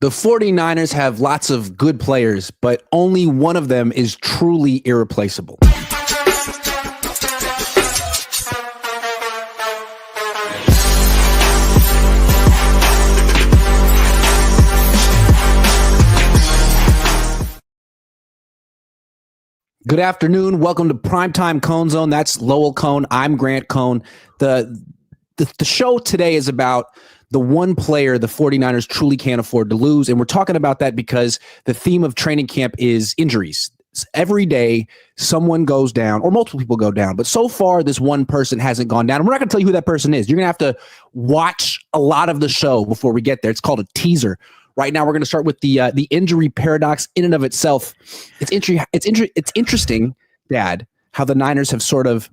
The 49ers have lots of good players, but only one of them is truly irreplaceable. Good afternoon. Welcome to Primetime Cohn Zone. That's Lowell Cohn. I'm Grant Cohn. The show today is about the one player the 49ers truly can't afford to lose. And we're talking about that because the theme of training camp is injuries. Every day, someone goes down, or multiple people go down. But so far, this one person hasn't gone down. And we're not going to tell you who that person is. You're going to have to watch a lot of the show before we get there. It's called a teaser. Right now, we're going to start with the injury paradox in and of itself. It's interesting, Dad, how the Niners have sort of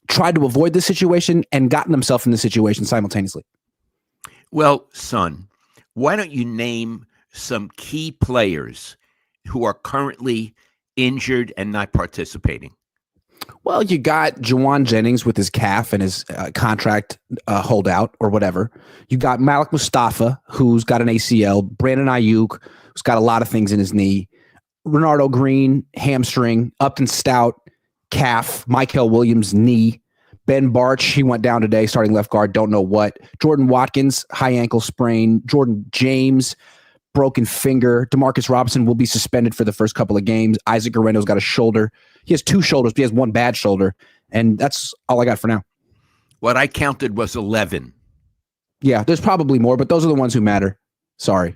tried to avoid this situation and gotten themselves in the situation simultaneously. Well, son, why don't you name some key players who are currently injured and not participating? Well, you got Juwan Jennings with his calf and his contract holdout or whatever. You got Malik Mustafa, who's got an ACL. Brandon Aiyuk, who's got a lot of things in his knee. Renardo Green, hamstring. Upton Stout, calf. Trent Williams, knee. Ben Barch, he went down today, starting left guard, don't know what. Jordan Watkins, high ankle sprain. Jordan James, broken finger. Demarcus Robinson will be suspended for the first couple of games. Isaac Guerrero's got a shoulder. He has two shoulders, but he has one bad shoulder. And that's all I got for now. What I counted was 11. Yeah, there's probably more, but those are the ones who matter. Sorry.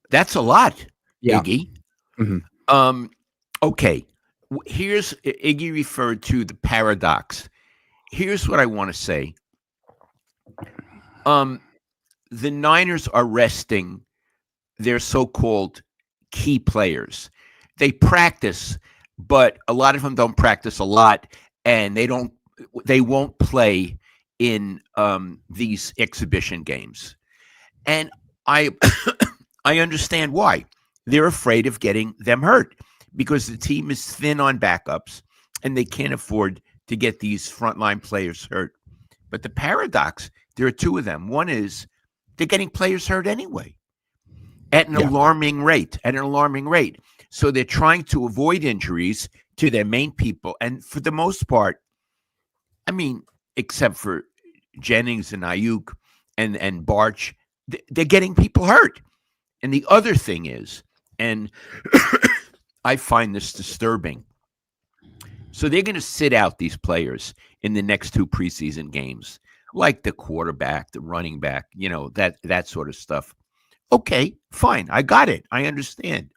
That's a lot, yeah. Iggy. Mm-hmm. Okay. Here's, Iggy referred to the paradox. Here's what I want to say. The Niners are resting their so-called key players. They practice, but a lot of them don't practice a lot, and they won't play in these exhibition games. And I I understand why. They're afraid of getting them hurt because the team is thin on backups and they can't afford to get these frontline players hurt. But the paradox, there are two of them. One is they're getting players hurt anyway at an alarming rate, So they're trying to avoid injuries to their main people. And for the most part, I mean, except for Jennings and Aiyuk and Barch, they're getting people hurt. And the other thing is, and I find this disturbing, so they're going to sit out these players in the next two preseason games, like the quarterback, the running back, that sort of stuff. Okay, fine. I got it. I understand.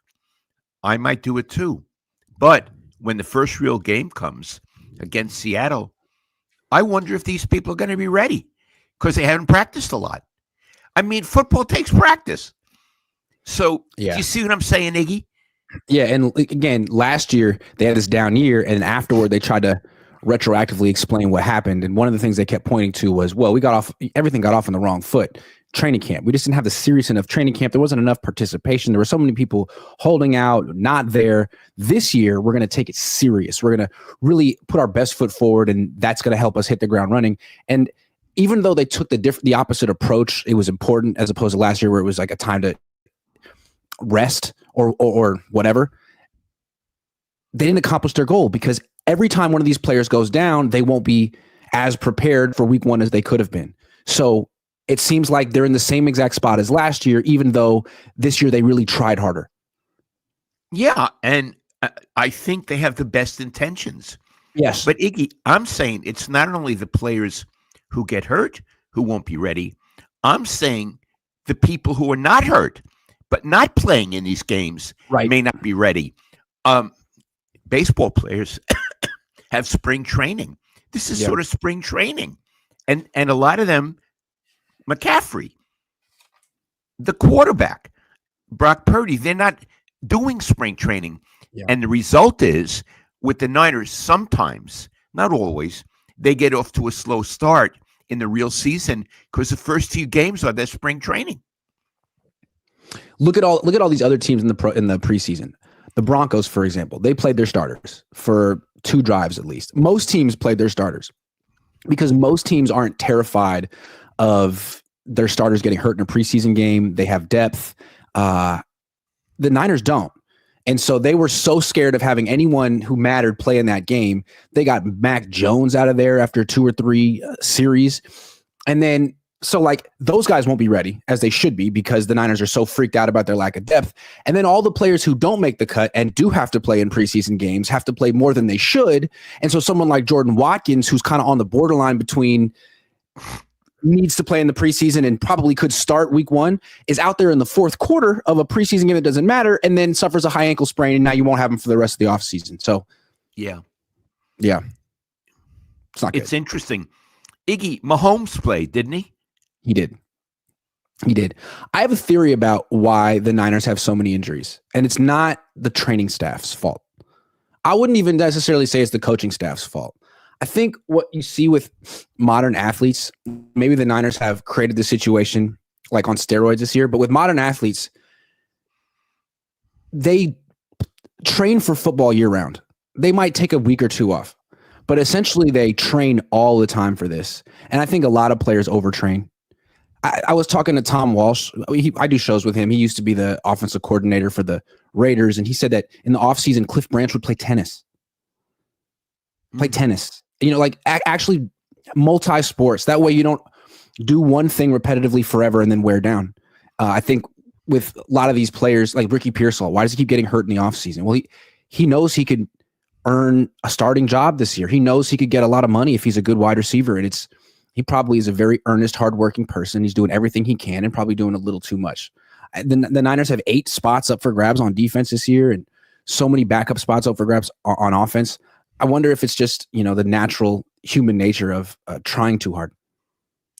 I might do it too. But when the first real game comes against Seattle, I wonder if these people are going to be ready because they haven't practiced a lot. I mean, football takes practice. So do you see what I'm saying, Iggy? Yeah, and again, last year they had this down year, and afterward they tried to retroactively explain what happened. And one of the things they kept pointing to was, well, everything got off on the wrong foot. Training camp. We just didn't have the serious enough training camp. There wasn't enough participation. There were so many people holding out, not there. This year, we're going to take it serious. We're going to really put our best foot forward, and that's going to help us hit the ground running. And even though they took the opposite approach, it was important as opposed to last year where it was like a time to rest or whatever. They didn't accomplish their goal because every time one of these players goes down, they won't be as prepared for week one as they could have been. So it seems like they're in the same exact spot as last year, even though this year they really tried harder. Yeah, and I think they have the best intentions. Yes. But Iggy, I'm saying it's not only the players who get hurt who won't be ready. I'm saying the people who are not hurt but not playing in these games may not be ready. Baseball players have spring training. This is sort of spring training. And a lot of them, McCaffrey, the quarterback, Brock Purdy, they're not doing spring training. Yeah. And the result is with the Niners, sometimes, not always, they get off to a slow start in the real season because the first few games are their spring training. Look at all these other teams in the preseason. The Broncos, for example, they played their starters for 2 drives at least. Most teams played their starters because most teams aren't terrified of their starters getting hurt in a preseason game. They have depth. The Niners don't. And so they were so scared of having anyone who mattered play in that game. They got Mac Jones out of there after 2 or 3 series. And then, so like those guys won't be ready as they should be because the Niners are so freaked out about their lack of depth. And then all the players who don't make the cut and do have to play in preseason games have to play more than they should. And so someone like Jordan Watkins, who's kind of on the borderline between needs to play in the preseason and probably could start week 1, is out there in the fourth quarter of a preseason game that doesn't matter and then suffers a high ankle sprain, and now you won't have him for the rest of the offseason. So, yeah. It's not good. It's interesting. Iggy, Mahomes played, didn't he? He did. I have a theory about why the Niners have so many injuries, and it's not the training staff's fault. I wouldn't even necessarily say it's the coaching staff's fault. I think what you see with modern athletes, maybe the Niners have created the situation like on steroids this year, but with modern athletes, they train for football year round. They might take a week or 2 off, but essentially they train all the time for this. And I think a lot of players overtrain. I was talking to Tom Walsh. I do shows with him. He used to be the offensive coordinator for the Raiders, and he said that in the offseason, Cliff Branch would play tennis. Like actually multi-sports. That way you don't do one thing repetitively forever and then wear down. I think with a lot of these players, like Ricky Pearsall, why does he keep getting hurt in the offseason? Well, he knows he could earn a starting job this year. He knows he could get a lot of money if he's a good wide receiver, and he probably is a very earnest, hardworking person. He's doing everything he can and probably doing a little too much. The Niners have 8 spots up for grabs on defense this year and so many backup spots up for grabs on offense. I wonder if it's just, the natural human nature of trying too hard.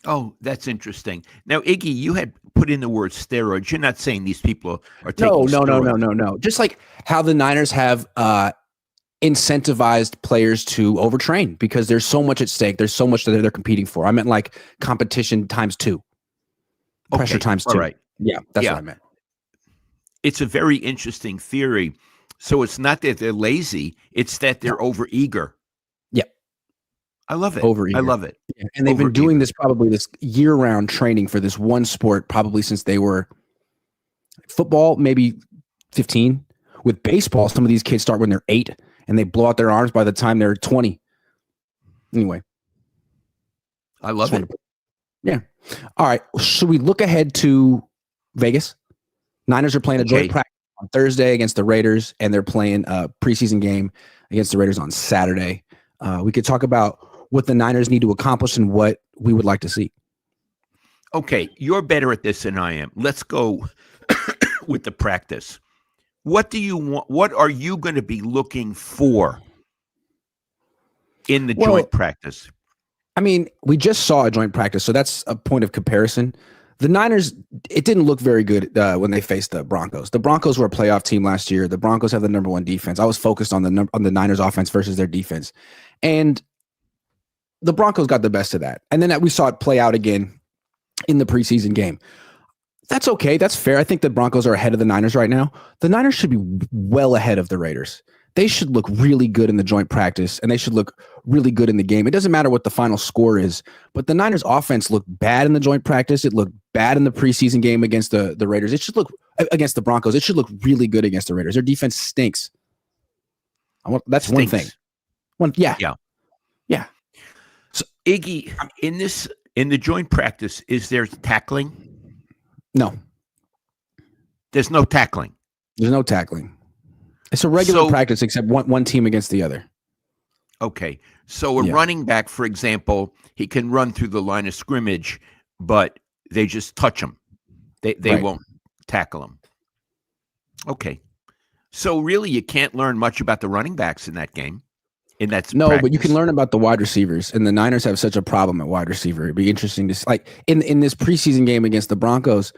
Oh, that's interesting. Now, Iggy, you had put in the word steroids. You're not saying these people are taking steroids. No. Just like how the Niners have incentivized players to overtrain because there's so much at stake. There's so much that they're competing for. I meant like competition times 2. Pressure times 2. All right. Yeah, that's what I meant. It's a very interesting theory. So it's not that they're lazy, it's that they're overeager. Yeah. I love it. Overeager. I love it. Yeah. And they've been doing this year-round training for this one sport probably since they were football, maybe 15. With baseball, some of these kids start when they're 8 and they blow out their arms by the time they're 20. Anyway. I love it. Yeah. All right. Should we look ahead to Vegas? Niners are playing a joint practice on Thursday against the Raiders, and they're playing a preseason game against the Raiders on Saturday. We could talk about what the Niners need to accomplish and what we would like to see. Okay, you're better at this than I am. Let's go with the practice. What do you want? What are you going to be looking for in the joint practice? I mean, we just saw a joint practice, so that's a point of comparison. The Niners, it didn't look very good when they faced the Broncos. The Broncos were a playoff team last year. The Broncos have the number 1 defense. I was focused on the Niners offense versus their defense. And the Broncos got the best of that. And then we saw it play out again in the preseason game. That's okay. That's fair. I think the Broncos are ahead of the Niners right now. The Niners should be well ahead of the Raiders. They should look really good in the joint practice, and they should look really good in the game. It doesn't matter what the final score is, but the Niners offense looked bad in the joint practice. It looked bad in the preseason game against the Raiders. It should look against the Broncos. It should look really good against the Raiders. Their defense stinks. That's one thing. Yeah. So Iggy, in the joint practice, is there tackling? No. There's no tackling. There's no tackling. It's a regular practice except one team against the other. Okay. So a running back, for example, he can run through the line of scrimmage, but they just touch him. They won't tackle him. Okay. So really you can't learn much about the running backs in that game. Practice. But you can learn about the wide receivers, and the Niners have such a problem at wide receiver. It'd be interesting to like in this preseason game against the Broncos.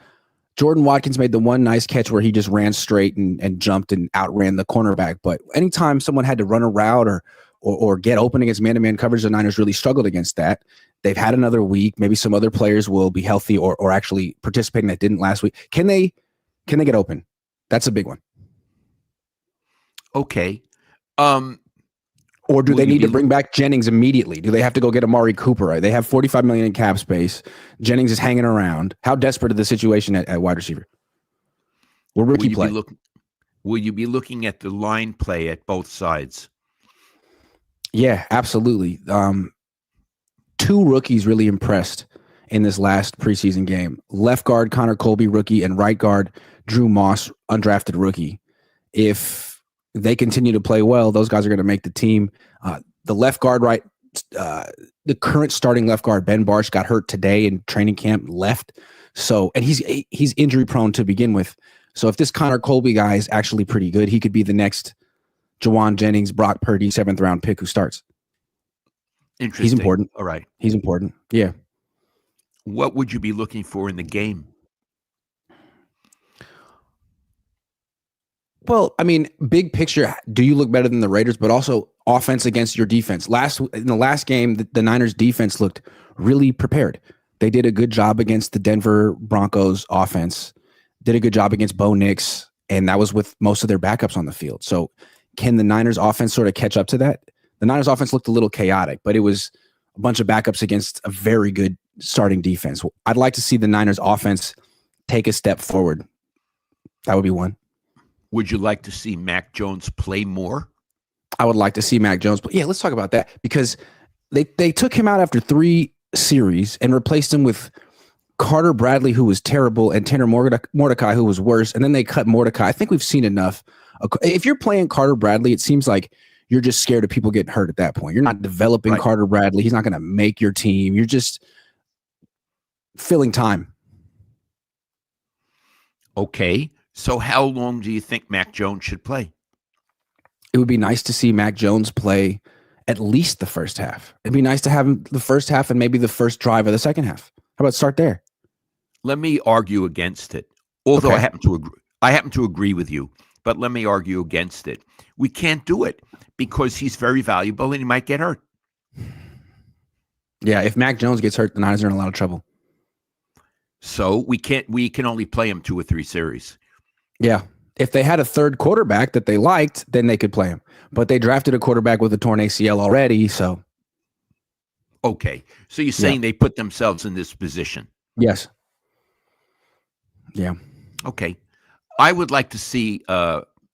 Jordan Watkins made the one nice catch where he just ran straight and jumped and outran the cornerback. But anytime someone had to run a route or get open against man-to-man coverage, the Niners really struggled against that. They've had another week. Maybe some other players will be healthy or actually participating that didn't last week. Can they get open? That's a big one. Okay. Or do they need to bring back Jennings immediately? Do they have to go get Amari Cooper? They have $45 million in cap space. Jennings is hanging around. How desperate is the situation at wide receiver? Will Will rookie you play? be looking? Will you be looking at the line play at both sides? Yeah, absolutely. Two rookies really impressed in this last preseason game. Left guard Connor Colby, rookie, and right guard Drew Moss, undrafted rookie. If they continue to play well, those guys are going to make the team. The left guard, the current starting left guard Ben Barch got hurt today in training camp, left. So, and he's injury prone to begin with. So, if this Connor Colby guy is actually pretty good, he could be the next Jawan Jennings, Brock Purdy, 7th round pick who starts. Interesting. He's important. All right. He's important. Yeah. What would you be looking for in the game? Well, I mean, big picture, do you look better than the Raiders, but also offense against your defense? In the last game, the Niners defense looked really prepared. They did a good job against the Denver Broncos offense, did a good job against Bo Nix, and that was with most of their backups on the field. So can the Niners offense sort of catch up to that? The Niners offense looked a little chaotic, but it was a bunch of backups against a very good starting defense. I'd like to see the Niners offense take a step forward. That would be one. Would you like to see Mac Jones play more? I would like to see Mac Jones. But yeah, let's talk about that because they took him out after 3 series and replaced him with Carter Bradley, who was terrible, and Tanner Mordecai, who was worse. And then they cut Mordecai. I think we've seen enough. If you're playing Carter Bradley, it seems like you're just scared of people getting hurt at that point. You're not developing right. Carter Bradley. He's not going to make your team. You're just filling time. Okay. So how long do you think Mac Jones should play? It would be nice to see Mac Jones play at least the first half. It'd be nice to have him the first half and maybe the first drive of the second half. How about start there? Let me argue against it. Although okay. I happen to agree with you, but let me argue against it. We can't do it because he's very valuable and he might get hurt. Yeah, if Mac Jones gets hurt, the Niners are in a lot of trouble. So we can only play him 2 or 3 series. Yeah. If they had a third quarterback that they liked, then they could play him. But they drafted a quarterback with a torn ACL already, so. Okay. So you're saying they put themselves in this position? Yes. Yeah. Okay. I would like to see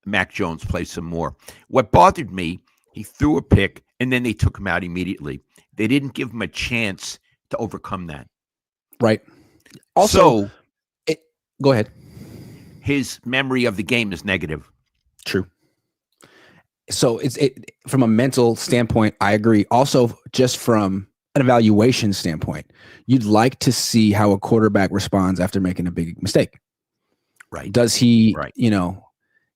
Mac Jones play some more. What bothered me, he threw a pick, and then they took him out immediately. They didn't give him a chance to overcome that. Right. Also, go ahead. His memory of the game is negative. True. So it's from a mental standpoint, I agree. Also, just from an evaluation standpoint, you'd like to see how a quarterback responds after making a big mistake. Right. Does he,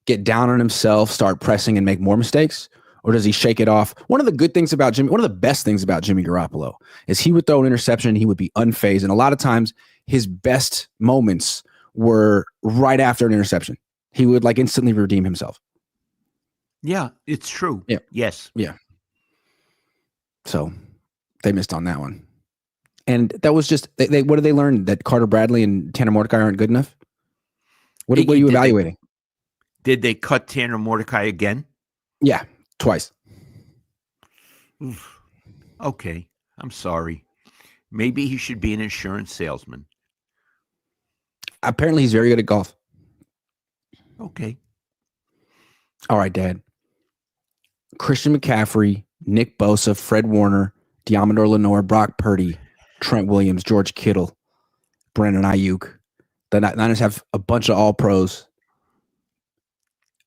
get down on himself, start pressing and make more mistakes? Or does he shake it off? One of the best things about Jimmy Garoppolo is he would throw an interception, he would be unfazed. And a lot of times his best moments were right after an interception. He would instantly redeem himself. Yeah, it's true. Yeah. Yes. Yeah. So they missed on that one. And that was just, what did they learn? That Carter Bradley and Tanner Mordecai aren't good enough? What are you evaluating? Did they cut Tanner Mordecai again? Yeah, twice. Oof. Okay, I'm sorry. Maybe he should be an insurance salesman. Apparently, he's very good at golf. Okay. All right, Dad. Christian McCaffrey, Nick Bosa, Fred Warner, Diamador Lenore, Brock Purdy, Trent Williams, George Kittle, Brandon Aiyuk. The Niners have a bunch of all-pros.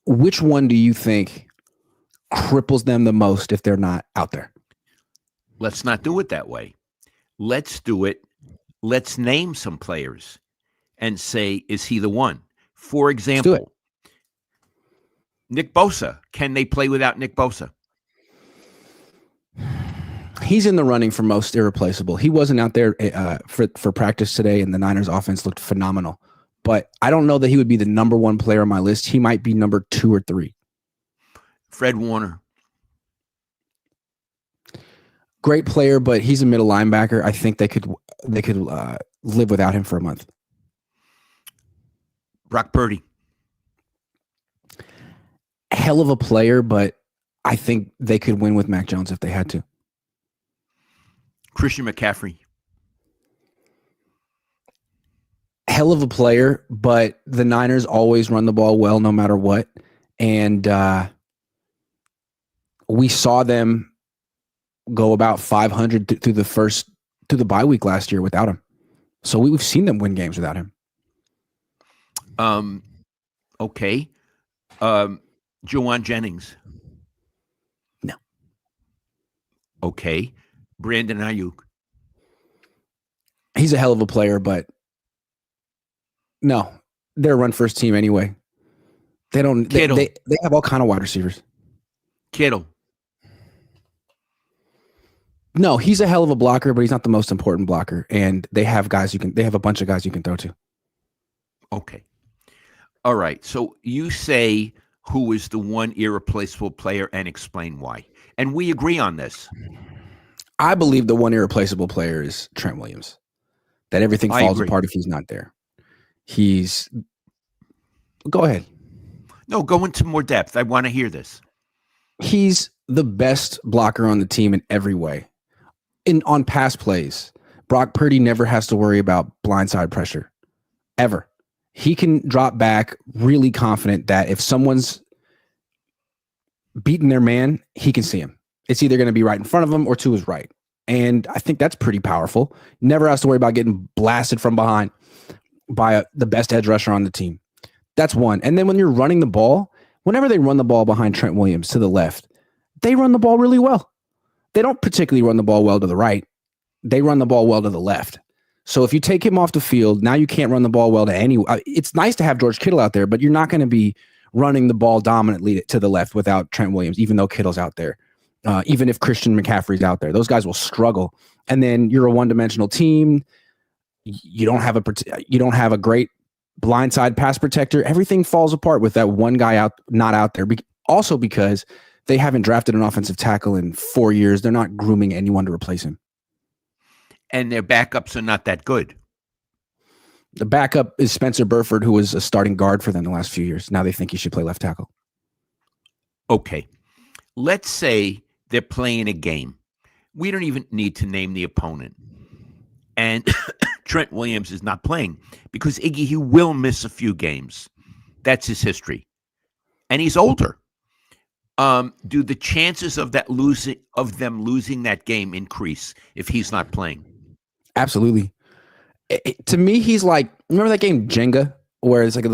Which one do you think cripples them the most if they're not out there? Let's not do it that way. Let's do it. Let's name some players and say, is he the one? For example, Nick Bosa. Can they play without Nick Bosa? He's in the running for most irreplaceable. He wasn't out there for practice today, and the Niners offense looked phenomenal. But I don't know that he would be the number 1 player on my list. He might be number 2 or 3. Fred Warner. Great player, but he's a middle linebacker. I think they could live without him for a month. Brock Purdy. Hell of a player, but I think they could win with Mac Jones if they had to. Christian McCaffrey. hell of a player, but the Niners always run the ball well no matter what. And we saw them go about 500 through the bye week last year without him. So we've seen them win games without him. Okay. Juwan Jennings. No. Okay. Brandon Aiyuk. He's a hell of a player, but no, they're a run first team anyway. They don't. They have all kind of wide receivers. Kittle. No, he's a hell of a blocker, but he's not the most important blocker. And they have guys they have a bunch of guys you can throw to. Okay. All right. So you say who is the one irreplaceable player and explain why. And we agree on this. I believe the one irreplaceable player is Trent Williams. That everything falls apart if he's not there. Go ahead. No, go into more depth. I want to hear this. He's the best blocker on the team in every way. On pass plays, Brock Purdy never has to worry about blindside pressure, ever. He can drop back really confident that if someone's beating their man, he can see him. It's either going to be right in front of him or to his right. And I think that's pretty powerful. Never has to worry about getting blasted from behind by the best edge rusher on the team. That's one. And then when you're running the ball, whenever they run the ball behind Trent Williams to the left, they run the ball really well. They don't particularly run the ball well to the right. They run the ball well to the left. So if you take him off the field, now you can't run the ball well to anyone. It's nice to have George Kittle out there, but you're not going to be running the ball dominantly to the left without Trent Williams, even though Kittle's out there. Even if Christian McCaffrey's out there, those guys will struggle. And then you're a one-dimensional team. You don't have a great blindside pass protector. Everything falls apart with that one guy not out there. Also because they haven't drafted an offensive tackle in 4 years. They're not grooming anyone to replace him. And their backups are not that good. The backup is Spencer Burford, who was a starting guard for them the last few years. Now they think he should play left tackle. Okay. Let's say they're playing a game. We don't even need to name the opponent. And Trent Williams is not playing because Iggy, he will miss a few games. That's his history. And he's older. Do the chances of them losing that game increase if he's not playing? Absolutely. To me, he's like, remember that game Jenga, where it's like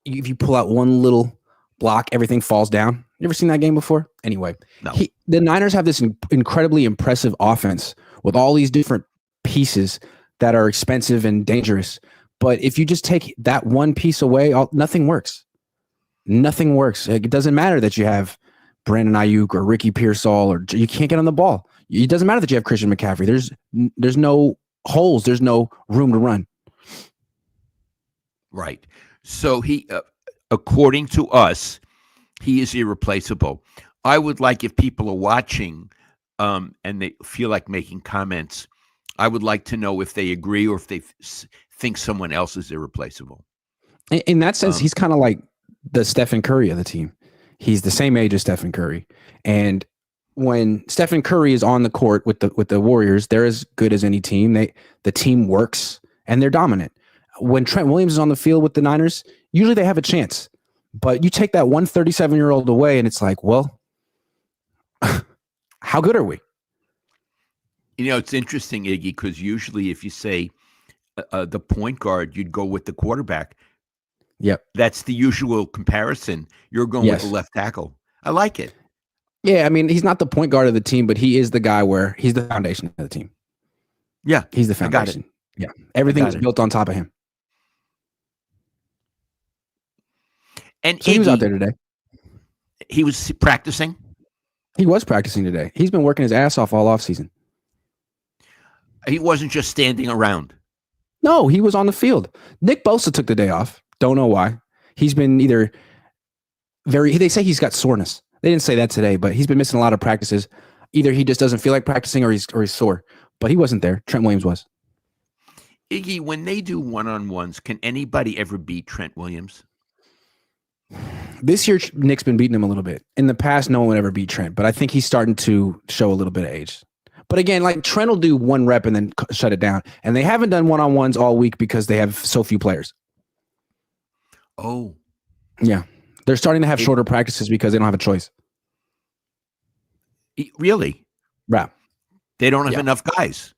if you pull out one little block, everything falls down. You ever seen that game before? Anyway, no. The Niners have this incredibly impressive offense with all these different pieces that are expensive and dangerous. But if you just take that one piece away, nothing works. Nothing works. It doesn't matter that you have Brandon Aiyuk or Ricky Pearsall, or you can't get on the ball. It doesn't matter that you have Christian McCaffrey. There's no holes. There's no room to run. Right. So he, according to us, he is irreplaceable. I would like, if people are watching and they feel like making comments, I would like to know if they agree or if they think someone else is irreplaceable. In that sense, he's kind of like the Stephen Curry of the team. He's the same age as Stephen Curry. And when Stephen Curry is on the court with the Warriors, they're as good as any team. The team works and they're dominant. When Trent Williams is on the field with the Niners, usually they have a chance. But you take that 137-year-old away and it's like, well, how good are we? You know, it's interesting, Iggy, because usually if you say the point guard, you'd go with the quarterback. Yep. That's the usual comparison. You're going with the left tackle. I like it. Yeah, I mean, he's not the point guard of the team, but he is the guy where he's the foundation of the team. Yeah. He's the foundation. Yeah. Everything is built on top of him. And so Iggy, he was out there today. He was practicing? He was practicing today. He's been working his ass off all offseason. He wasn't just standing around. No, he was on the field. Nick Bosa took the day off. Don't know why. He's been they say he's got soreness. They didn't say that today, but he's been missing a lot of practices. Either he just doesn't feel like practicing or he's sore. But he wasn't there. Trent Williams was. Iggy, when they do one-on-ones, can anybody ever beat Trent Williams? This year, Nick's been beating him a little bit. In the past, no one would ever beat Trent, but I think he's starting to show a little bit of age. But again, like Trent will do one rep and then shut it down. And they haven't done one-on-ones all week because they have so few players. Oh. Yeah. They're starting to have shorter practices because they don't have a choice. Really? Right. They don't have enough guys.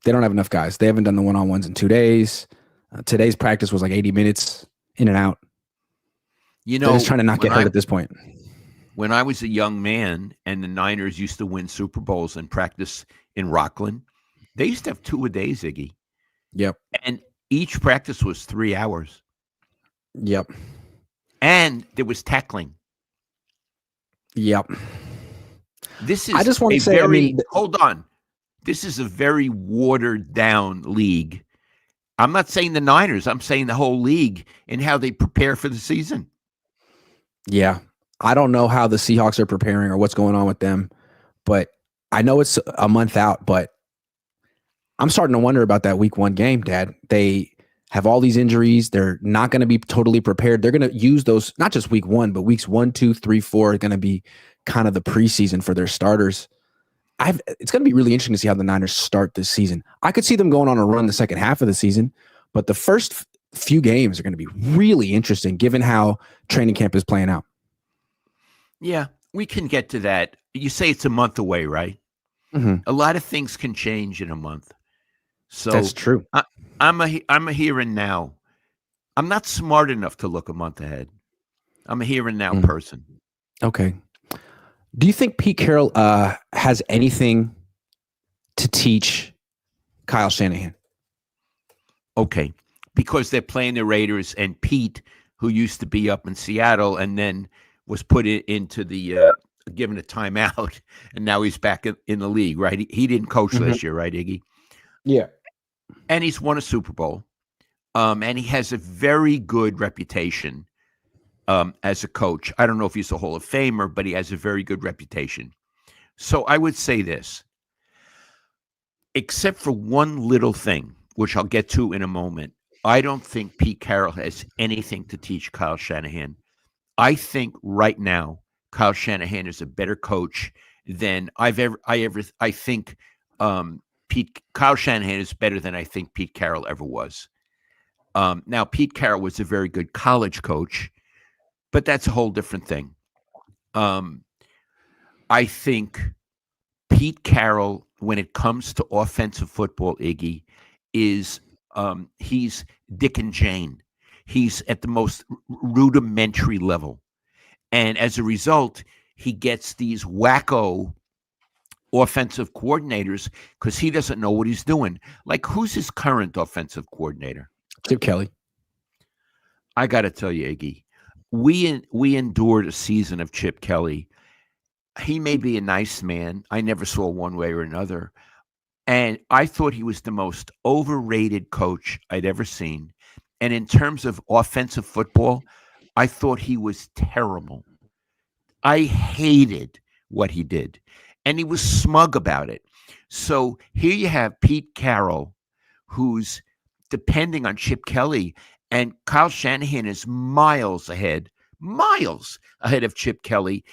They don't have enough guys. They haven't done the one-on-ones in 2 days. Today's practice was like 80 minutes in and out. You know, they're just trying to not get hurt at this point. When I was a young man and the Niners used to win Super Bowls and practice in Rockland, they used to have 2 a day, Ziggy. Yep. And each practice was 3 hours. Yep. And there was tackling. Yep. This is I just want to say, hold on. This is a very watered down league. I'm not saying the Niners. I'm saying the whole league and how they prepare for the season. Yeah. I don't know how the Seahawks are preparing or what's going on with them, but I know it's a month out, but I'm starting to wonder about that week 1 game, Dad. They have all these injuries. They're not going to be totally prepared. They're going to use those, not just week 1, but weeks 1, 2, 3, 4 are going to be kind of the preseason for their starters. It's going to be really interesting to see how the Niners start this season. I could see them going on a run the second half of the season, but the first few games are going to be really interesting given how training camp is playing out. Yeah, we can get to that. You say it's a month away, right? Mm-hmm. A lot of things can change in a month. So that's true. I'm a here and now. I'm not smart enough to look a month ahead. I'm a here and now person. Okay. Do you think Pete Carroll has anything to teach Kyle Shanahan? Okay, because they're playing the Raiders, and Pete, who used to be up in Seattle and then was put into the given a timeout, and now he's back in the league, right? He didn't coach last year, right, Iggy? Yeah. And he's won a Super Bowl, and he has a very good reputation as a coach. I don't know if he's a Hall of Famer, but he has a very good reputation. So I would say this, except for one little thing, which I'll get to in a moment, I don't think Pete Carroll has anything to teach Kyle Shanahan. I think right now Kyle Shanahan is a better coach than I think Kyle Shanahan is better than I think Pete Carroll ever was. Now Pete Carroll was a very good college coach, but that's a whole different thing. I think Pete Carroll, when it comes to offensive football, Iggy, is he's Dick and Jane. He's at the most rudimentary level. And as a result, he gets these wacko offensive coordinators because he doesn't know what he's doing. Like, who's his current offensive coordinator? Chip Kelly. I got to tell you, Iggy, we endured a season of Chip Kelly. He may be a nice man. I never saw one way or another. And I thought he was the most overrated coach I'd ever seen. And in terms of offensive football, I thought he was terrible. I hated what he did. And he was smug about it. So here you have Pete Carroll, who's depending on Chip Kelly, and Kyle Shanahan is miles ahead of Chip Kelly,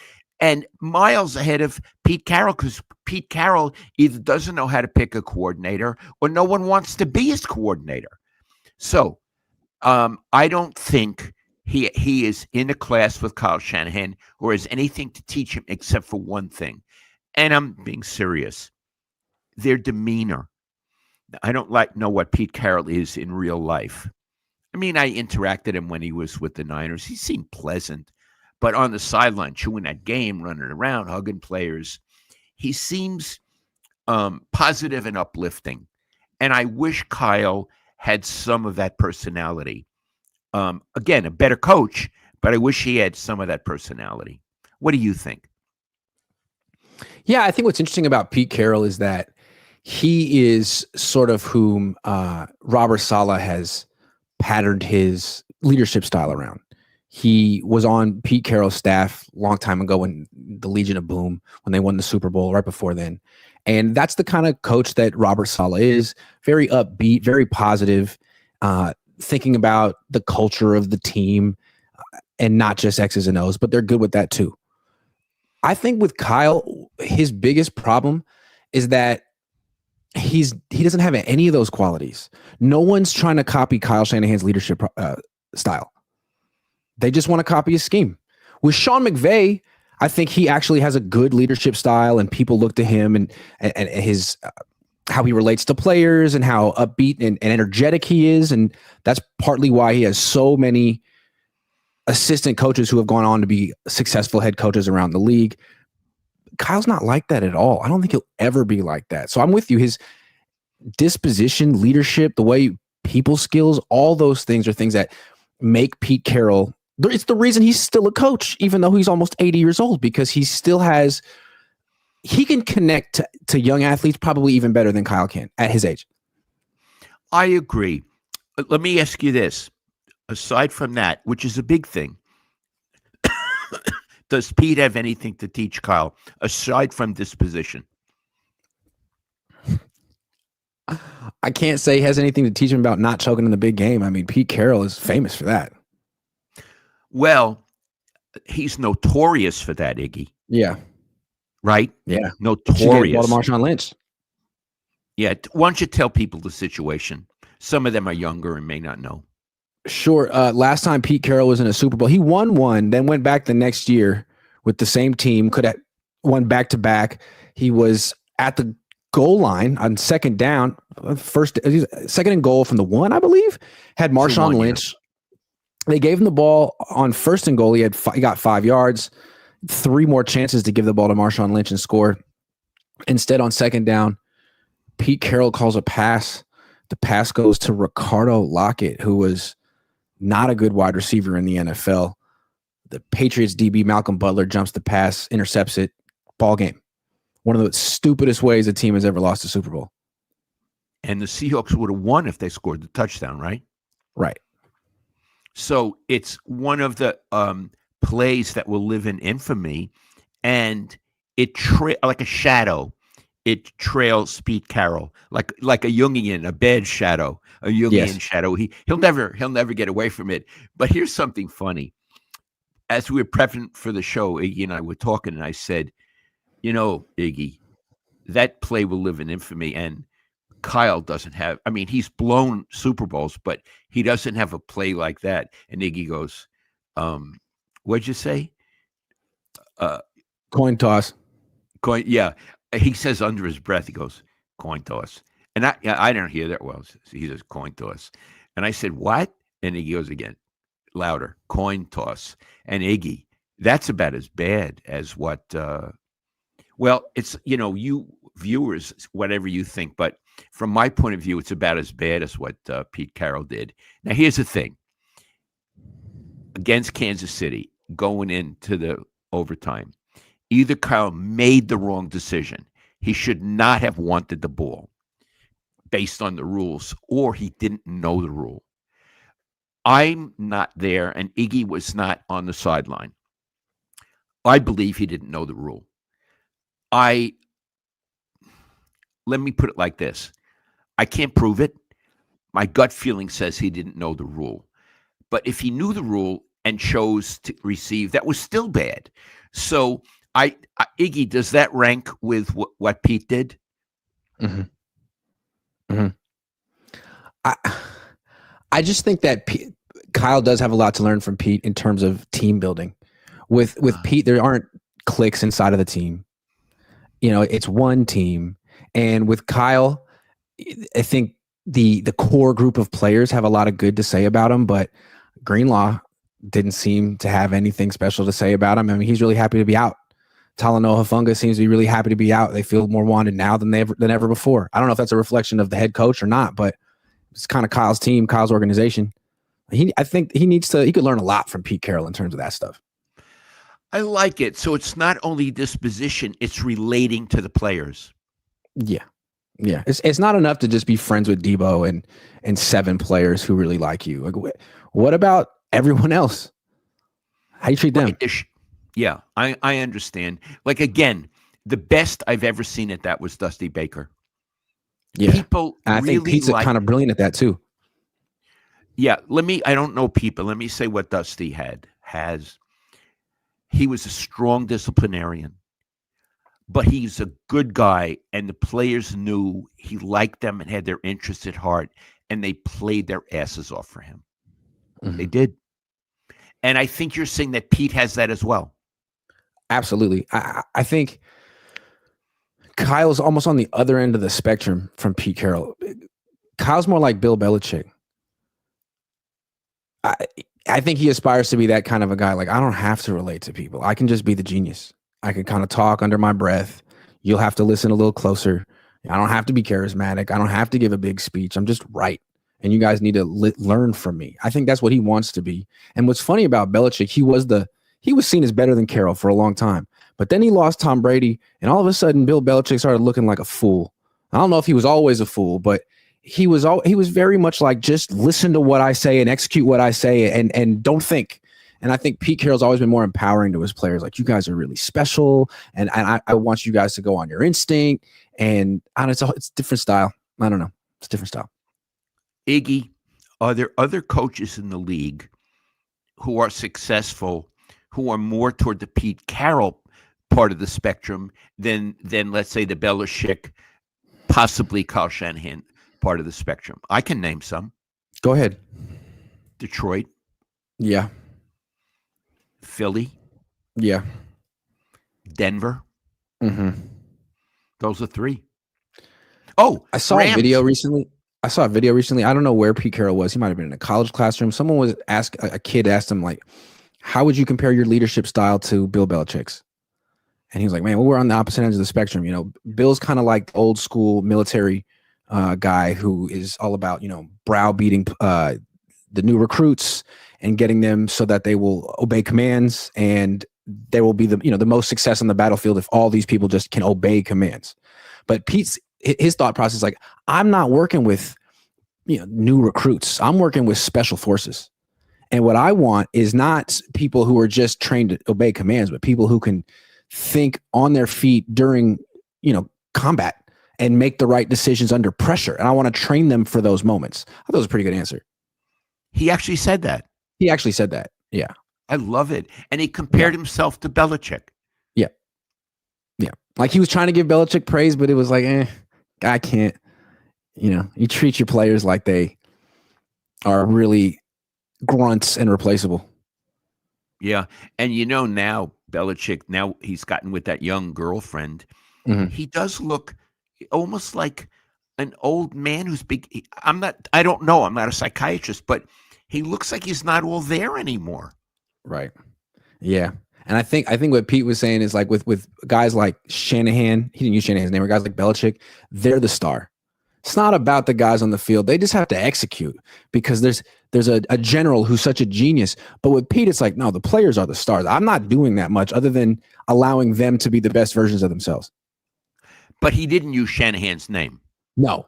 and miles ahead of Pete Carroll, because Pete Carroll either doesn't know how to pick a coordinator or no one wants to be his coordinator. So I don't think he is in a class with Kyle Shanahan or has anything to teach him except for one thing. And I'm being serious. Their demeanor. I don't know what Pete Carroll is in real life. I mean, I interacted him when he was with the Niners. He seemed pleasant. But on the sideline, chewing that game, running around, hugging players, he seems positive and uplifting. And I wish Kyle had some of that personality. Again, a better coach, but I wish he had some of that personality. What do you think? Yeah, I think what's interesting about Pete Carroll is that he is sort of whom Robert Saleh has patterned his leadership style around. He was on Pete Carroll's staff a long time ago when the Legion of Boom, when they won the Super Bowl right before then. And that's the kind of coach that Robert Saleh is, very upbeat, very positive, thinking about the culture of the team and not just X's and O's, but they're good with that too. I think with Kyle, his biggest problem is that he doesn't have any of those qualities. No one's trying to copy Kyle Shanahan's leadership style. They just want to copy his scheme. With Sean McVay, I think he actually has a good leadership style, and people look to him and his how he relates to players and how upbeat and energetic he is, and that's partly why he has so many assistant coaches who have gone on to be successful head coaches around the league. Kyle's not like that at all. I don't think he'll ever be like that. So I'm with you. His disposition, leadership, the way people skills, all those things are things that make Pete Carroll. It's the reason he's still a coach, even though he's almost 80 years old, because he can connect to young athletes probably even better than Kyle can at his age. I agree. Let me ask you this. Aside from that, which is a big thing, does Pete have anything to teach Kyle aside from disposition? I can't say he has anything to teach him about not choking in the big game. I mean, Pete Carroll is famous for that. Well, he's notorious for that, Iggy. Yeah. Right? Yeah. Notorious. Marshawn Lynch. Yeah. Why don't you tell people the situation? Some of them are younger and may not know. Sure. Last time Pete Carroll was in a Super Bowl, he won one, then went back the next year with the same team, could have won back-to-back. He was at the goal line on second down, second and goal from the 1, I believe, had Marshawn Lynch. They gave him the ball on first and goal. He got 5 yards, 3 more chances to give the ball to Marshawn Lynch and score. Instead, on second down, Pete Carroll calls a pass. The pass goes to Ricardo Lockett, who was not a good wide receiver in the NFL. The Patriots DB Malcolm Butler jumps the pass, intercepts it, ball game. One of the stupidest ways a team has ever lost a Super Bowl. And the Seahawks would have won if they scored the touchdown, right? Right. So it's one of the plays that will live in infamy, and it like a shadow. It trails Pete Carroll like a Jungian, a bad shadow, a Jungian shadow. He'll never get away from it. But here's something funny. As we were prepping for the show, Iggy and I were talking, and I said, Iggy, that play will live in infamy, and Kyle doesn't have. I mean, he's blown Super Bowls, but he doesn't have a play like that. And Iggy goes, "What'd you say?" Coin toss. Yeah. He says under his breath, he goes, "Coin toss." And I don't hear that well. He says, "Coin toss." And I said, "What?" And he goes again, louder, "Coin toss." And Iggy, that's about as bad as what, well, it's, you viewers, whatever you think, but from my point of view, it's about as bad as what Pete Carroll did. Now, here's the thing. Against Kansas City, going into the overtime, either Kyle made the wrong decision. He should not have wanted the ball based on the rules, or he didn't know the rule. I'm not there, and Iggy was not on the sideline. I believe he didn't know the rule. Let me put it like this. I can't prove it. My gut feeling says he didn't know the rule. But if he knew the rule and chose to receive, that was still bad. So Iggy, does that rank with what Pete did? Mm-hmm. Mm-hmm. I just think that Kyle does have a lot to learn from Pete in terms of team building. With Pete, there aren't cliques inside of the team. It's one team. And with Kyle, I think the core group of players have a lot of good to say about him, but Greenlaw didn't seem to have anything special to say about him. I mean, he's really happy to be out. Talanoa Hufanga seems to be really happy to be out. They feel more wanted now than ever before. I don't know if that's a reflection of the head coach or not, but it's kind of Kyle's team, Kyle's organization. I think he could learn a lot from Pete Carroll in terms of that stuff. I like it. So it's not only disposition, it's relating to the players. Yeah. Yeah. It's not enough to just be friends with Debo and 7 players who really like you. Like, what about everyone else? How you treat them? Right. Yeah, I understand. Like, again, the best I've ever seen at that was Dusty Baker. Yeah. People I think Pete's kind of brilliant at that too. Yeah. I don't know people. Let me say what Dusty has. He was a strong disciplinarian. but he's a good guy, and the players knew he liked them and had their interests at heart, and they played their asses off for him. They did. And I think you're saying that Pete has that as well. Absolutely. I think Kyle's almost on the other end of the spectrum from Pete Carroll. Kyle's more like Bill Belichick. I think he aspires to be that kind of a guy. Like, I don't have to relate to people. I can just be the genius. I can kind of talk under my breath. You'll have to listen a little closer. I don't have to be charismatic. I don't have to give a big speech. I'm just right. And you guys need to learn from me. I think that's what he wants to be. And what's funny about Belichick, he was seen as better than Carroll for a long time. But then he lost Tom Brady, and all of a sudden, Bill Belichick started looking like a fool. I don't know if he was always a fool, but he was very much like, just listen to what I say and execute what I say, and don't think. And I think Pete Carroll's always been more empowering to his players. Like, you guys are really special, and I want you guys to go on your instinct. And it's a different style. I don't know. It's a different style. Iggy, are there other coaches in the league who are successful, who are more toward the Pete Carroll part of the spectrum than let's say the Belichick, possibly Kyle Shanahan part of the spectrum? I can name some. Go ahead. Detroit. Yeah. Philly. Yeah. Denver. Mm-hmm. Those are three. Oh, I saw a video recently. I don't know where Pete Carroll was. He might have been in a college classroom. Someone was a kid asked him, like, how would you compare your leadership style to Bill Belichick's? And he was like, man, well, we're on the opposite ends of the spectrum. You know, Bill's kind of like old school military guy who is all about, browbeating the new recruits and getting them so that they will obey commands, and there will be the most success on the battlefield if all these people just can obey commands. But his thought process is like, I'm not working with new recruits. I'm working with special forces. And what I want is not people who are just trained to obey commands, but people who can think on their feet during, combat and make the right decisions under pressure. And I want to train them for those moments. I thought it was a pretty good answer. He actually said that. Yeah. I love it. And he compared himself to Belichick. Yeah. Yeah. Like, he was trying to give Belichick praise, but it was like, I can't, you treat your players like they are really grunts and replaceable. Yeah. And now Belichick, now he's gotten with that young girlfriend. Mm-hmm. He does look almost like an old man who's big. I don't know. I'm not a psychiatrist, but he looks like he's not all there anymore. Right. Yeah. And I think what Pete was saying is, like, with guys like Shanahan, he didn't use Shanahan's name, or guys like Belichick, they're the star. It's not about the guys on the field. They just have to execute, because there's a general who's such a genius. But with Pete, it's like, no, the players are the stars. I'm not doing that much other than allowing them to be the best versions of themselves. But he didn't use Shanahan's name. No.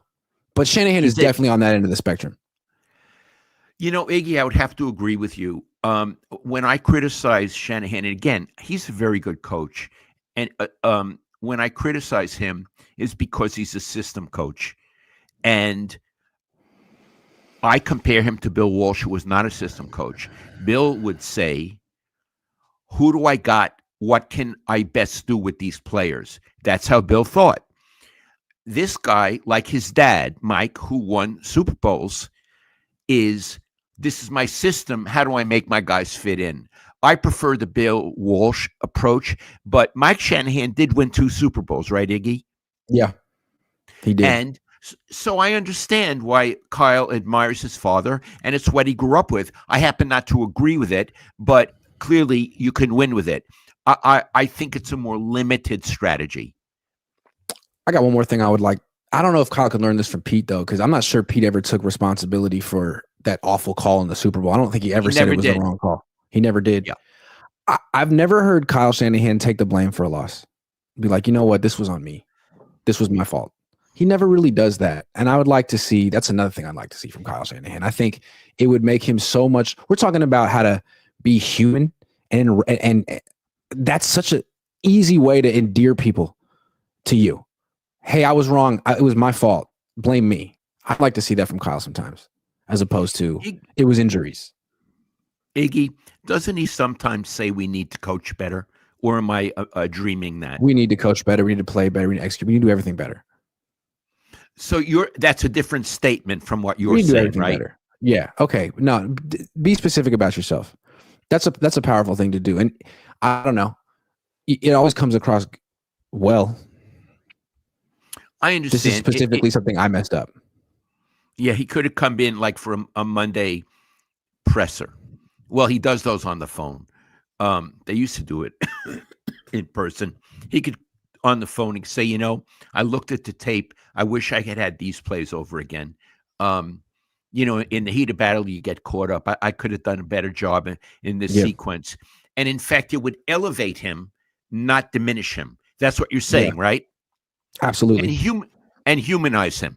But Shanahan is definitely on that end of the spectrum. Iggy, I would have to agree with you. When I criticize Shanahan, and again, he's a very good coach, and when I criticize him, is because he's a system coach. And I compare him to Bill Walsh, who was not a system coach. Bill would say, who do I got? What can I best do with these players? That's how Bill thought. This guy, like his dad, Mike, who won Super Bowls, this is my system. How do I make my guys fit in? I prefer the Bill Walsh approach, but Mike Shanahan did win 2 Super Bowls, right, Iggy? Yeah, he did. And so I understand why Kyle admires his father, and it's what he grew up with. I happen not to agree with it, but clearly you can win with it. I think it's a more limited strategy. I got one more thing I would like. I don't know if Kyle could learn this from Pete, though, because I'm not sure Pete ever took responsibility for that awful call in the Super Bowl. I don't think he ever said it was the wrong call. He never did. Yeah. I've never heard Kyle Shanahan take the blame for a loss. Be like, you know what? This was on me. This was my fault. He never really does that. And I would like to see, that's another thing I'd like to see from Kyle Shanahan. I think it would make him so much, we're talking about how to be human, and that's such an easy way to endear people to you. Hey, I was wrong. It was my fault. Blame me. I'd like to see that from Kyle sometimes, as opposed to it was injuries. Iggy, doesn't he sometimes say we need to coach better? or am I dreaming that? We need to coach better. We need to play better. We need to execute. We need to do everything better. So that's a different statement from what We you're need to do saying, everything right? better. Yeah. Okay. No, be specific about yourself. That's a powerful thing to do. And I don't know. It always comes across well. I This is understand. specifically something I messed up. Yeah, he could have come in like for a Monday presser. Well, he does those on the phone. They used to do it in person. He could on the phone and say, I looked at the tape. I wish I had had these plays over again. In the heat of battle, you get caught up. I could have done a better job in this sequence. And in fact, it would elevate him, not diminish him. That's what you're saying, right? Absolutely. And humanize him.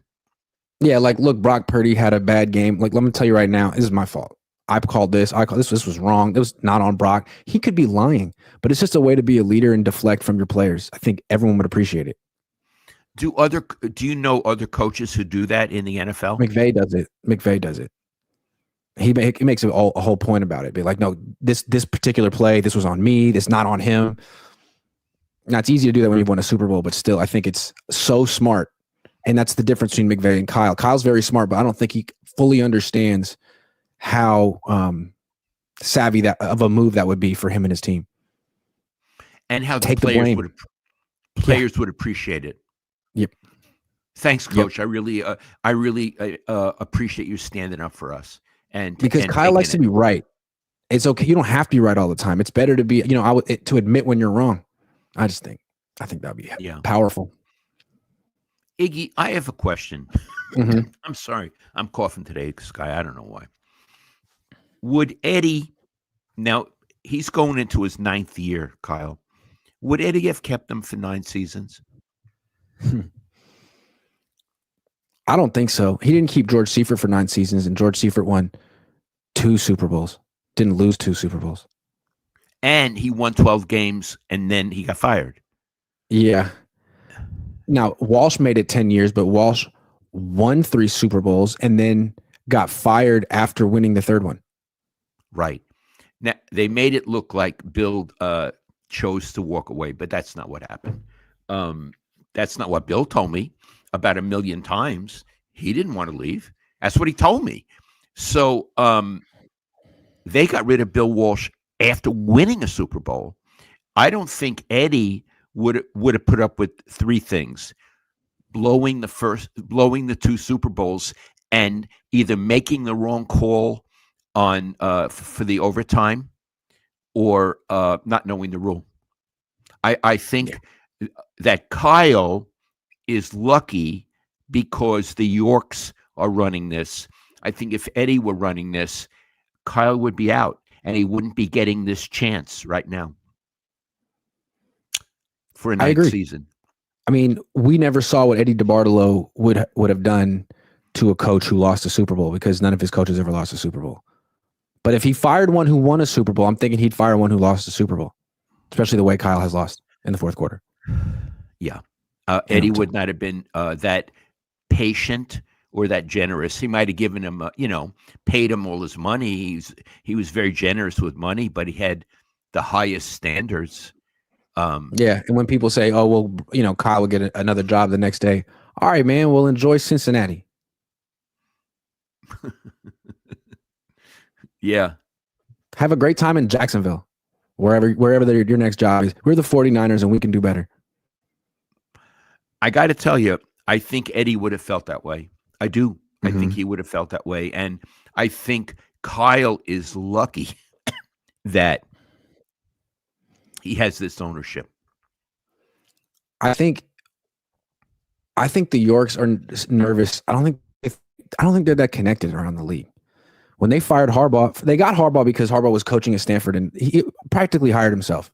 Yeah, like, look, Brock Purdy had a bad game. Like, let me tell you right now, this is my fault. I called this. This was wrong. It was not on Brock. He could be lying, but it's just a way to be a leader and deflect from your players. I think everyone would appreciate it. Do you know other coaches who do that in the NFL? McVay does it. He makes a whole point about it. Be like, no, this particular play, this was on me. This not on him. Now, it's easy to do that when you've won a Super Bowl, but still, I think it's so smart. And that's the difference between McVay and Kyle. Kyle's very smart, but I don't think he fully understands how savvy that of a move that would be for him and his team. And how the players would appreciate it. Yep. Thanks, Coach. Yep. I really appreciate you standing up for us. Because Kyle likes to be right. It's okay. You don't have to be right all the time. It's better to be, to admit when you're wrong. I think that'd be powerful. Iggy, I have a question. Mm-hmm. I'm sorry. I'm coughing today, Sky. I don't know why. Would Eddie, now he's going into his 9th year, Kyle. Would Eddie have kept him for 9 seasons? I don't think so. He didn't keep George Seifert for 9 seasons, and George Seifert won 2 Super Bowls. Didn't lose 2 Super Bowls. And he won 12 games, and then he got fired. Yeah. Now, Walsh made it 10 years, but Walsh won 3 Super Bowls and then got fired after winning the 3rd one. Right. Now, they made it look like Bill chose to walk away, but that's not what happened. That's not what Bill told me about 1 million times. He didn't want to leave. That's what he told me. So they got rid of Bill Walsh after winning a Super Bowl. I don't think Eddie would have put up with 3 things: blowing the 2 Super Bowls and either making the wrong call on for the overtime or not knowing the rule. I think that Kyle is lucky because the Yorks are running this. I think if Eddie were running this, Kyle would be out and he wouldn't be getting this chance right now for a 9th season. I mean, we never saw what Eddie DeBartolo would have done to a coach who lost a Super Bowl, because none of his coaches ever lost a Super Bowl. But if he fired one who won a Super Bowl, I'm thinking he'd fire one who lost a Super Bowl, especially the way Kyle has lost in the 4th quarter. Yeah. Eddie would not have been that patient or that generous. He might have given him, paid him all his money. He was very generous with money, but he had the highest standards. Yeah. And when people say, oh, well, Kyle will get another job the next day. All right, man, we'll enjoy Cincinnati. Yeah. Have a great time in Jacksonville, wherever your next job is. We're the 49ers and we can do better. I got to tell you, I think Eddie would have felt that way. I do. Mm-hmm. I think he would have felt that way. And I think Kyle is lucky that he has this ownership. I think the Yorks are nervous. I don't think they're that connected around the league. When they fired Harbaugh, they got Harbaugh because Harbaugh was coaching at Stanford and he practically hired himself.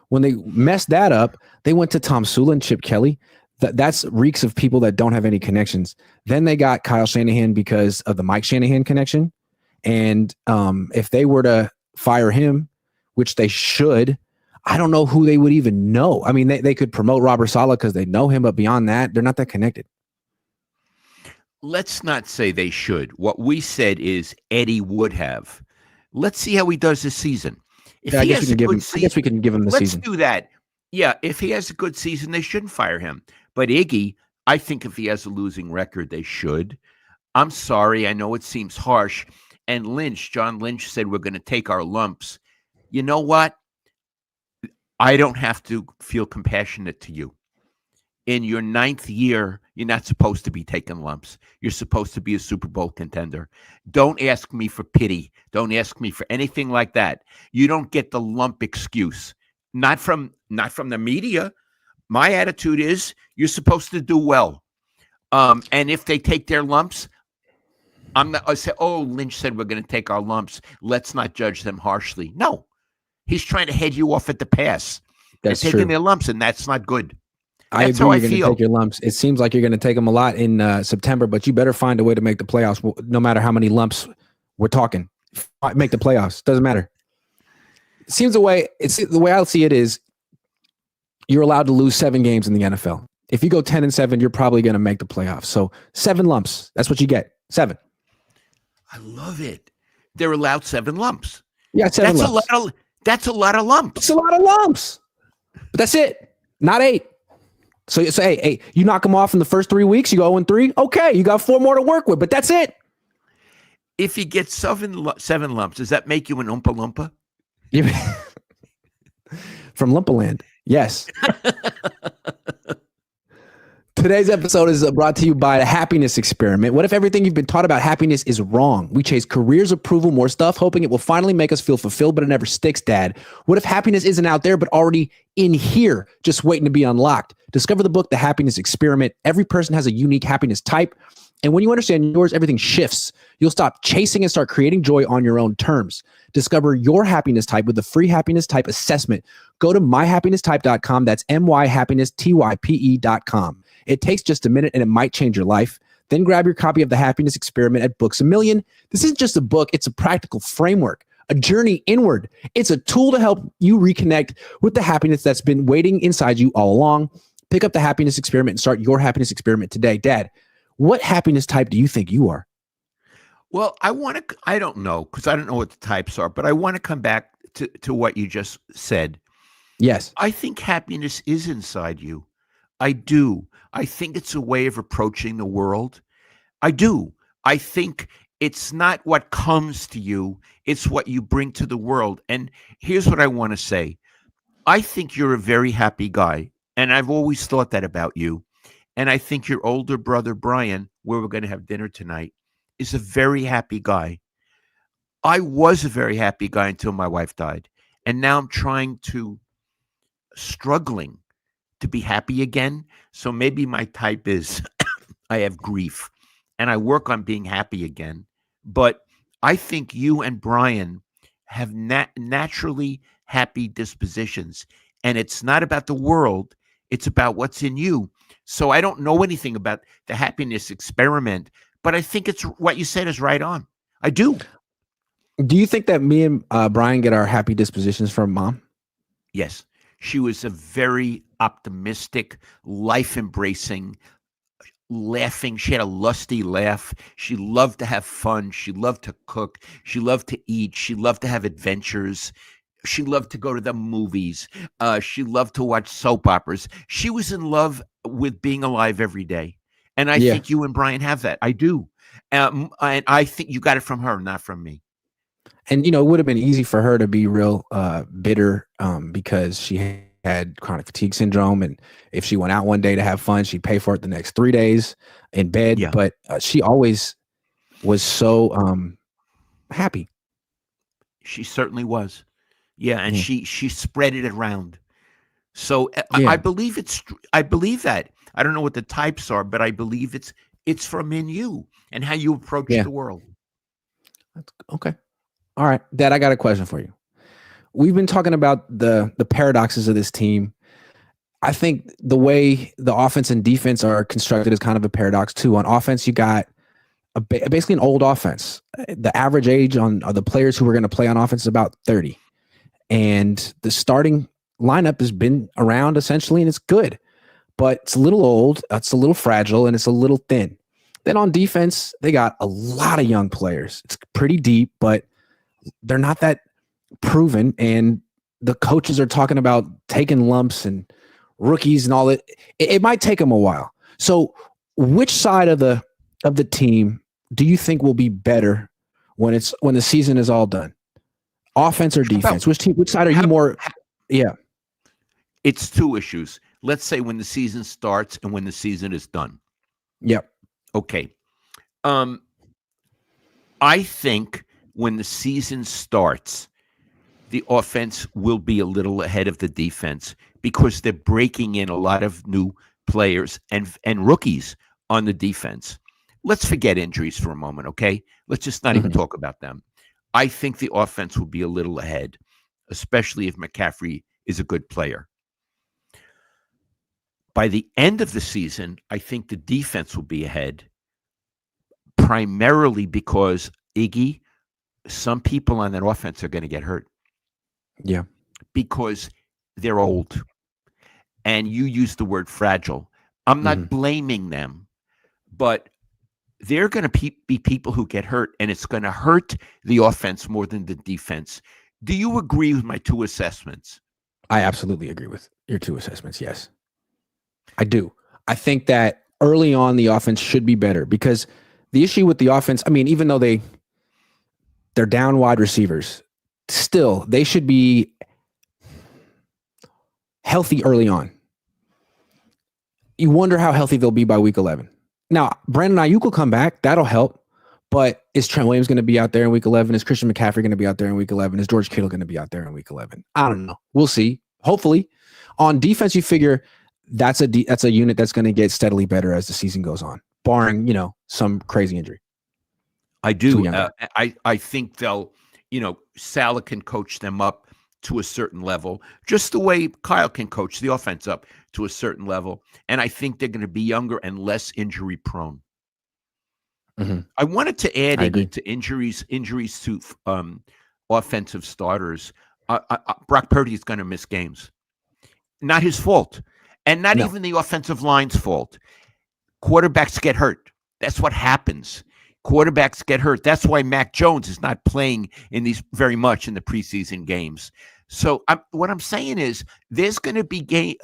When they messed that up, they went to Tom Sula and Chip Kelly. That's reeks of people that don't have any connections. Then they got Kyle Shanahan because of the Mike Shanahan connection. And if they were to fire him, which they should, I don't know who they would even know. I mean, they could promote Robert Saleh because they know him, but beyond that, they're not that connected. Let's not say they should. What we said is Eddie would have. Let's see how he does this season. If Yeah, I he guess we has can a give good him. I guess we season, can give him the let's season. do that. Yeah, if he has a good season, they shouldn't fire him. But Iggy, I think if he has a losing record, they should. I'm sorry. I know it seems harsh. And John Lynch said, we're going to take our lumps. You know what? I don't have to feel compassionate to you. In your 9th year, you're not supposed to be taking lumps. You're supposed to be a Super Bowl contender. Don't ask me for pity. Don't ask me for anything like that. You don't get the lump excuse. Not from the media. My attitude is you're supposed to do well. And if they take their lumps, I say, oh, Lynch said we're going to take our lumps. Let's not judge them harshly. No, he's trying to head you off at the pass. They're That's taking true. their lumps, and that's not good. I That's agree. how I You're going to feel. take your lumps. It seems like you're going to take them a lot in September, but you better find a way to make the playoffs. No matter how many lumps we're talking, make the playoffs. Doesn't matter. It seems the way I see it is you're allowed to lose 7 games in the NFL. If you go 10-7, you're probably going to make the playoffs. So 7 lumps. That's what you get. 7. I love it. They're allowed 7 lumps. Yeah, 7 lumps. That's a lot of lumps. It's a lot of lumps. But that's it. Not 8. So hey, you knock them off in the first 3 weeks, you go 0-3. Okay, you got 4 more to work with, but that's it. If you get 7 lumps, does that make you an Oompa Loompa? From Lumpaland. Yes. Today's episode is brought to you by the Happiness Experiment. What if everything you've been taught about happiness is wrong? We chase careers, approval, more stuff, hoping it will finally make us feel fulfilled, but it never sticks, Dad. What if happiness isn't out there, but already in here, just waiting to be unlocked? Discover the book, The Happiness Experiment. Every person has a unique happiness type. And when you understand yours, everything shifts. You'll stop chasing and start creating joy on your own terms. Discover your happiness type with the free happiness type assessment. Go to myhappinesstype.com. That's myhappinesstype.com. It takes just a minute and it might change your life. Then grab your copy of The Happiness Experiment at Books A Million. This isn't just a book, it's a practical framework, a journey inward. It's a tool to help you reconnect with the happiness that's been waiting inside you all along. Pick up The Happiness Experiment and start your happiness experiment today. Dad, what happiness type do you think you are? Well, I don't know, because I don't know what the types are, but I want to come back to what you just said. Yes. I think happiness is inside you. I do. I think it's a way of approaching the world. I do. I think it's not what comes to you, it's what you bring to the world. And here's what I want to say. I think you're a very happy guy, and I've always thought that about you. And I think your older brother, Brian, where we're going to have dinner tonight, is a very happy guy. I was a very happy guy until my wife died. And now I'm struggling to be happy again. So maybe my type is I have grief and I work on being happy again. But I think you and Brian have naturally happy dispositions. And it's not about the world. It's about what's in you. So I don't know anything about the happiness experiment, but I think it's what you said is right on. I do. Do you think that me and Brian get our happy dispositions from Mom? Yes. She was a very optimistic, life-embracing, laughing. She had a lusty laugh. She loved to have fun. She loved to cook. She loved to eat. She loved to have adventures. She loved to go to the movies. She loved to watch soap operas. She was in love with being alive every day. And I think you and Brian have that. I do. And I think you got it from her, not from me. And, it would have been easy for her to be real bitter because she had chronic fatigue syndrome. And if she went out one day to have fun, she'd pay for it the next 3 days in bed. Yeah. But she always was so happy. She certainly was. Yeah. And she spread it around. So I believe I believe that. I don't know what the types are, but I believe it's from in you and how you approach the world. That's okay. All right, Dad, I got a question for you. We've been talking about the paradoxes of this team. I think the way the offense and defense are constructed is kind of a paradox too. On offense, you got basically an old offense. The average age on the players who are going to play on offense is about 30. And the starting lineup has been around essentially, and it's good. But it's a little old, it's a little fragile, and it's a little thin. Then on defense, they got a lot of young players. It's pretty deep, but they're not that proven, and the coaches are talking about taking lumps and rookies and all that. It might take them a while. So which side of the team do you think will be better when the season is all done? Offense or defense? Which side are you more? Yeah. It's two issues. Let's say when the season starts and when the season is done. Yep. Okay. I think when the season starts, the offense will be a little ahead of the defense because they're breaking in a lot of new players and rookies on the defense. Let's forget injuries for a moment, okay? Let's just not even talk about them. I think the offense will be a little ahead, especially if McCaffrey is a good player. By the end of the season, I think the defense will be ahead, primarily because Iggy, some people on that offense are going to get hurt. Yeah. Because they're old. And you use the word fragile. I'm not blaming them, but they're going to be people who get hurt, and it's going to hurt the offense more than the defense. Do you agree with my two assessments? I absolutely agree with your two assessments, yes. I do. I think that early on the offense should be better because the issue with the offense, I mean, even though they're down wide receivers, still they should be healthy early on. You wonder how healthy they'll be by week 11. Now, Brandon Aiyuk will come back. That'll help. But is Trent Williams going to be out there in week 11? Is Christian McCaffrey going to be out there in week 11? Is George Kittle going to be out there in week 11? I don't know. We'll see. Hopefully. On defense, you figure that's a unit that's going to get steadily better as the season goes on, barring, some crazy injury. I do. I think they'll, Salah can coach them up to a certain level, just the way Kyle can coach the offense up to a certain level. And I think they're going to be younger and less injury prone. I wanted to add to injuries to offensive starters. Brock Purdy is going to miss games. Not his fault. And not even the offensive line's fault. Quarterbacks get hurt. That's what happens. Quarterbacks get hurt. That's why Mac Jones is not playing in these very much in the preseason games. So what I'm saying is there's going to be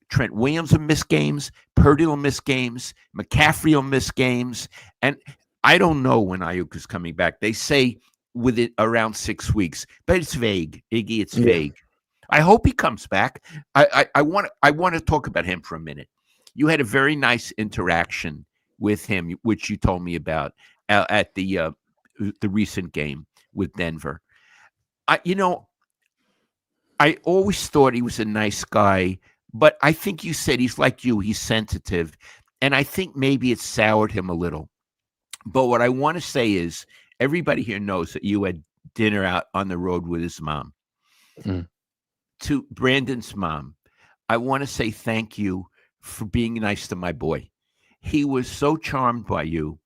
Trent Williams will miss games. Purdy will miss games. McCaffrey will miss games. And I don't know when Aiyuk is coming back. They say within around 6 weeks, but it's vague. Iggy, it's vague. I hope he comes back. I want to talk about him for a minute. You had a very nice interaction with him, which you told me about at the recent game with Denver. I always thought he was a nice guy, but I think you said he's like you. He's sensitive, and I think maybe it soured him a little. But what I want to say is everybody here knows that you had dinner out on the road with his mom. To Brandon's mom, I want to say thank you for being nice to my boy. He was so charmed by you,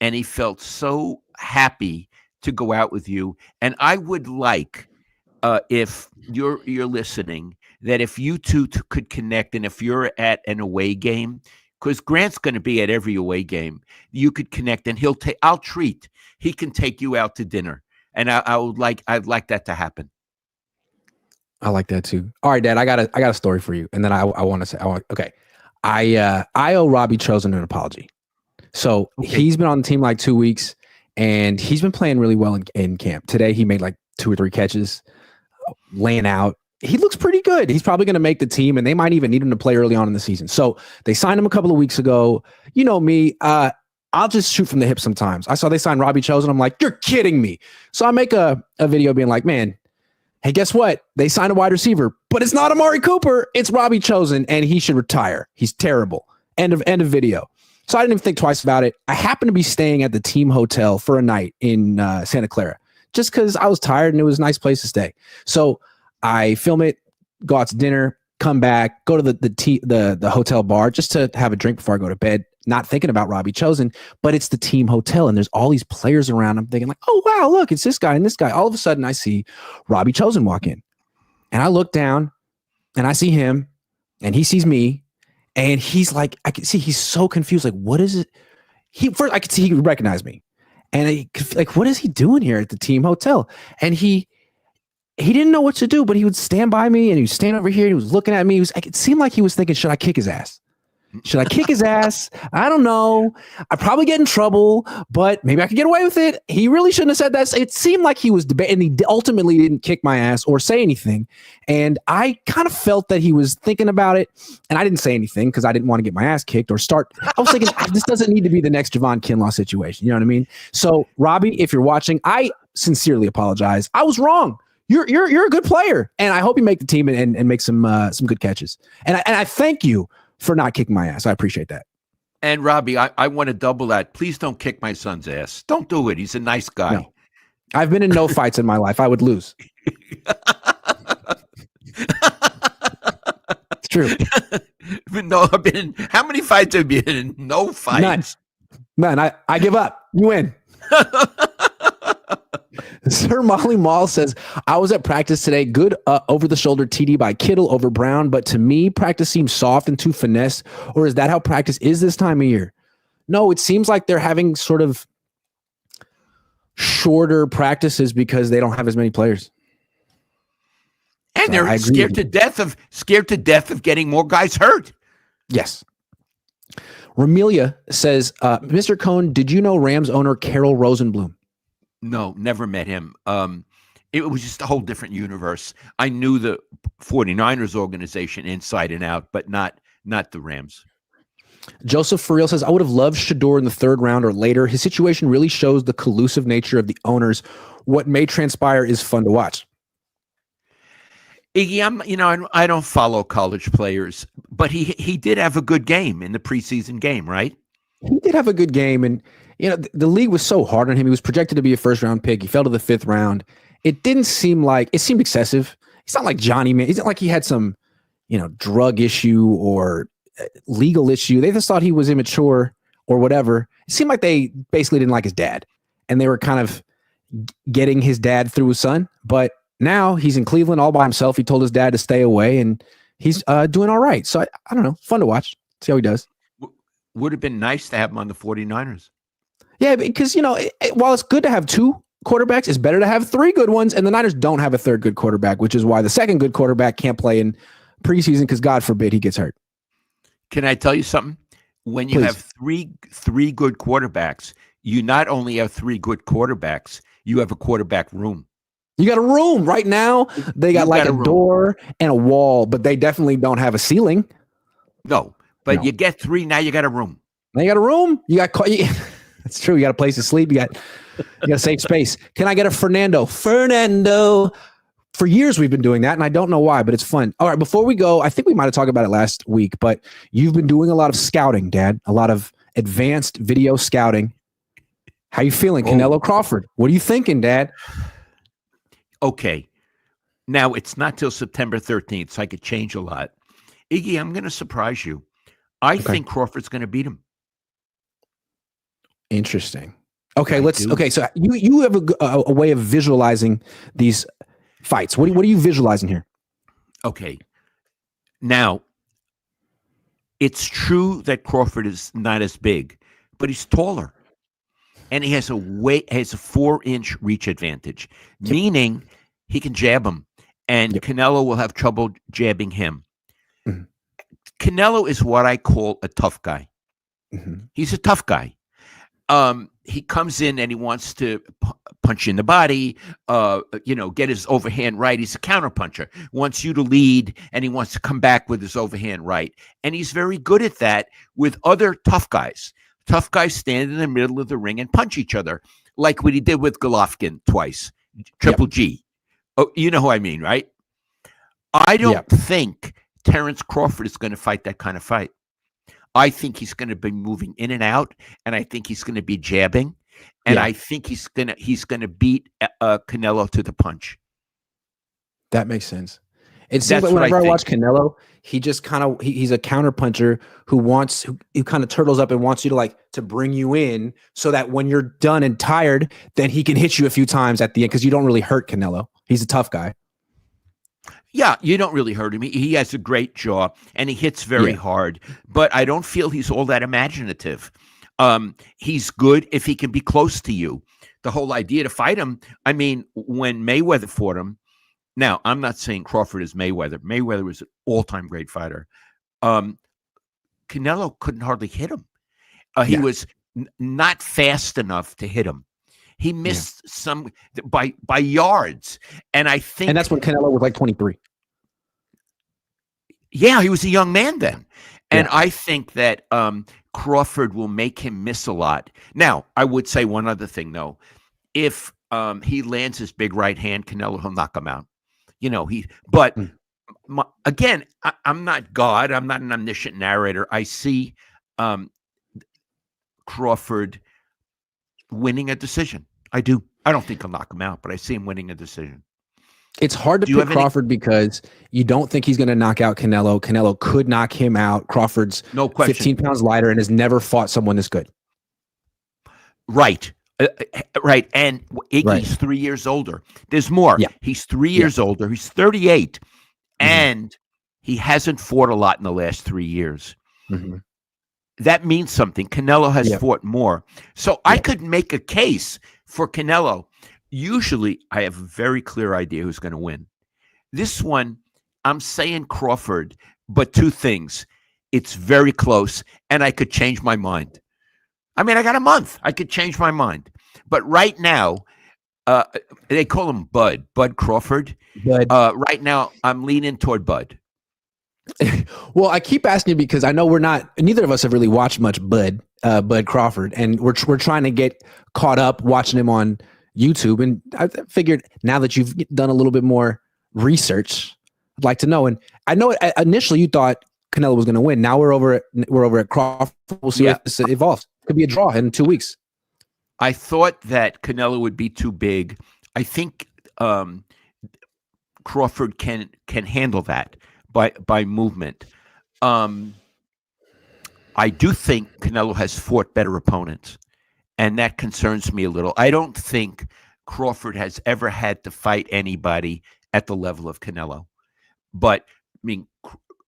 and he felt so happy to go out with you. And I would like, if you're listening, that if you two could connect, and if you're at an away game, because Grant's going to be at every away game, you could connect, and I'll treat. He can take you out to dinner, and I'd like that to happen. I like that too. All right, Dad, I got a story for you, and then I want to say okay. I owe Robbie Chosen an apology. So he's been on the team like 2 weeks, and he's been playing really well in camp. Today he made like 2 or 3 catches, laying out. He looks pretty good. He's probably going to make the team, and they might even need him to play early on in the season. So they signed him a couple of weeks ago. You know me, I'll just shoot from the hip sometimes. I saw they signed Robbie Chosen. I'm like, you're kidding me. So I make a video being like, man, hey, guess what? They signed a wide receiver, but it's not Amari Cooper. It's Robbie Chosen, and he should retire. He's terrible. End of video. So I didn't even think twice about it. I happened to be staying at the team hotel for a night in Santa Clara, just because I was tired and it was a nice place to stay. So I film it, go out to dinner, come back, go to the hotel bar just to have a drink before I go to bed. Not thinking about Robbie Chosen, but it's the team hotel, and there's all these players around. I'm thinking like, oh, wow, look, it's this guy and this guy. All of a sudden, I see Robbie Chosen walk in, and I look down, and I see him, and he sees me, and he's like, I can see he's so confused. Like, what is it? I could see he would recognize me, And like, what is he doing here at the team hotel? And he didn't know what to do, but he would stand by me and he would stand over here. And he was looking at me. It seemed like he was thinking, should I kick his ass? Should I kick his ass? I don't know. I probably get in trouble, but maybe I could get away with it. He really shouldn't have said that. It seemed like he was debating. He ultimately didn't kick my ass or say anything. And I kind of felt that he was thinking about it. And I didn't say anything because I didn't want to get my ass kicked or start. I was thinking, this doesn't need to be the next Javon Kinlaw situation. You know what I mean? So, Robbie, if you're watching, I sincerely apologize. I was wrong. You're a good player. And I hope you make the team and make some good catches. And I thank you for not kicking my ass. I appreciate that. And Robbie, I want to double that. Please don't kick my son's ass. Don't do it. He's a nice guy. No. I've been in no fights in my life. I would lose. It's true. No, I've been in, how many fights have you been in? No fights. None. I give up. You win. Sir Molly Mall says, I was at practice today. Good over-the-shoulder TD by Kittle over Brown, but to me, practice seems soft and too finesse. Or is that how practice is this time of year? No, it seems like they're having sort of shorter practices because they don't have as many players. And so they're scared to death of getting more guys hurt. Yes. Ramelia says, Mr. Cohn, did you know Rams owner Carol Rosenblum? No, never met him. It was just a whole different universe. I knew the 49ers organization inside and out, but not the Rams. Joseph Furiel says, I would have loved Shador in the third round or later. His situation really shows the collusive nature of the owners. What may transpire is fun to watch. Iggy, I don't follow college players, but he did have a good game in the preseason game, right? He did have a good game, and the league was so hard on him. He was projected to be a first-round pick. He fell to the fifth round. It seemed excessive. It's not like Johnny, man. It's not like he had some, drug issue or legal issue. They just thought he was immature or whatever. It seemed like they basically didn't like his dad, and they were kind of getting his dad through his son. But now he's in Cleveland all by himself. He told his dad to stay away, and he's doing all right. So I don't know. Fun to watch. See how he does. Would have been nice to have him on the 49ers. Yeah, because, while it's good to have two quarterbacks, it's better to have three good ones. And the Niners don't have a third good quarterback, which is why the second good quarterback can't play in preseason because, God forbid, he gets hurt. Can I tell you something? When you have three good quarterbacks, you not only have three good quarterbacks, you have a quarterback room. You got a room right now. They got like a door and a wall, but they definitely don't have a ceiling. No, but you get three. Now you got a room. Now you got a room. You got that's true. You got a place to sleep. You got a safe space. Can I get a Fernando? For years we've been doing that, and I don't know why, but it's fun. All right, before we go, I think we might have talked about it last week, but you've been doing a lot of scouting, Dad. A lot of advanced video scouting. How you feeling, Canelo Crawford? What are you thinking, Dad? Okay. Now, it's not till September 13th, so I could change a lot. Iggy, I'm going to surprise you. I think Crawford's going to beat him. Interesting. Okay, so you have a way of visualizing these fights. What are you visualizing here? Okay. Now, it's true that Crawford is not as big, but he's taller. And he has a 4-inch reach advantage, meaning he can jab him, and Canelo will have trouble jabbing him. Mm-hmm. Canelo is what I call a tough guy. Mm-hmm. He's a tough guy. He comes in and he wants to punch you in the body, get his overhand right. He's a counterpuncher. Wants you to lead, and he wants to come back with his overhand right. And he's very good at that with other tough guys. Tough guys stand in the middle of the ring and punch each other, like what he did with Golovkin twice, Triple G. Oh, you know who I mean, right? I don't think Terrence Crawford is going to fight that kind of fight. I think he's going to be moving in and out, and I think he's going to be jabbing, and I think he's going to beat Canelo to the punch. That makes sense. It seems like whenever I watch Canelo, he just he's a counterpuncher who kind of turtles up and wants you to bring you in so that when you're done and tired, then he can hit you a few times at the end because you don't really hurt Canelo. He's a tough guy. Yeah, you don't really hurt him. He has a great jaw, and he hits very hard, but I don't feel he's all that imaginative. He's good if he can be close to you. The whole idea to fight him, I mean, when Mayweather fought him, now I'm not saying Crawford is Mayweather. Mayweather was an all-time great fighter. Canelo couldn't hardly hit him. He was not fast enough to hit him. He missed some by yards. And I think, and that's when Canelo was like 23. Yeah, he was a young man then. And I think that Crawford will make him miss a lot. Now, I would say one other thing, though. If he lands his big right hand, Canelo will knock him out. Again, I'm not God. I'm not an omniscient narrator. I see Crawford winning a decision. I do. I don't think he'll knock him out, but I see him winning a decision. It's hard to pick Crawford because you don't think he's going to knock out Canelo. Canelo could knock him out. Crawford's 15 pounds lighter and has never fought someone this good. Right. Right. And Iggy's 3 years older. There's more. Yeah. He's 3 years older. He's 38. And he hasn't fought a lot in the last 3 years. That means something. Canelo has fought more. So I could make a case for Canelo. Usually, I have a very clear idea who's going to win. This one, I'm saying Crawford, but two things. It's very close, and I could change my mind. I mean, I got a month. I could change my mind. But right now, they call him Bud Crawford. Right now, I'm leaning toward Bud. Well, I keep asking you because I know neither of us have really watched much Bud Crawford, and we're trying to get caught up watching him on YouTube. And I figured now that you've done a little bit more research, I'd like to know. And I know initially you thought Canelo was going to win. Now we're over at Crawford. We'll see how this evolves. Could be a draw in 2 weeks. I thought that Canelo would be too big. I think Crawford can handle that by movement. I do think Canelo has fought better opponents, and that concerns me a little. I don't think Crawford has ever had to fight anybody at the level of Canelo. But, I mean,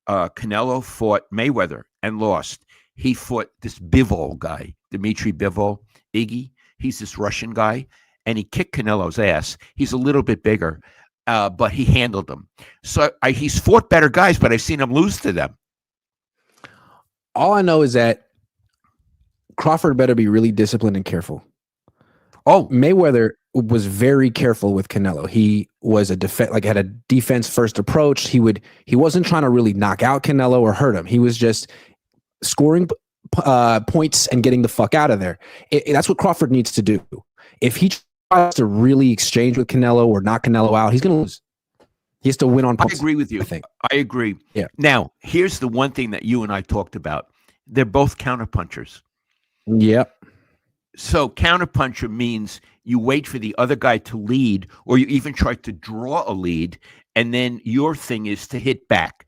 Canelo fought Mayweather and lost. He fought this Bivol guy, Dmitry Bivol, Iggy. He's this Russian guy, and he kicked Canelo's ass. He's a little bit bigger, but he handled them. So he's fought better guys, but I've seen him lose to them. All I know is that Crawford better be really disciplined and careful. Mayweather was very careful with Canelo. He was had a defense first approach. He wasn't trying to really knock out Canelo or hurt him. He was just scoring points and getting the fuck out of there. That's what Crawford needs to do. If he tries to really exchange with Canelo or knock Canelo out, he's going to lose. He has to win on points. I agree with you. I agree. Yeah. Now, here's the one thing that you and I talked about. They're both counterpunchers. Yep. So counterpuncher means you wait for the other guy to lead, or you even try to draw a lead, and then your thing is to hit back.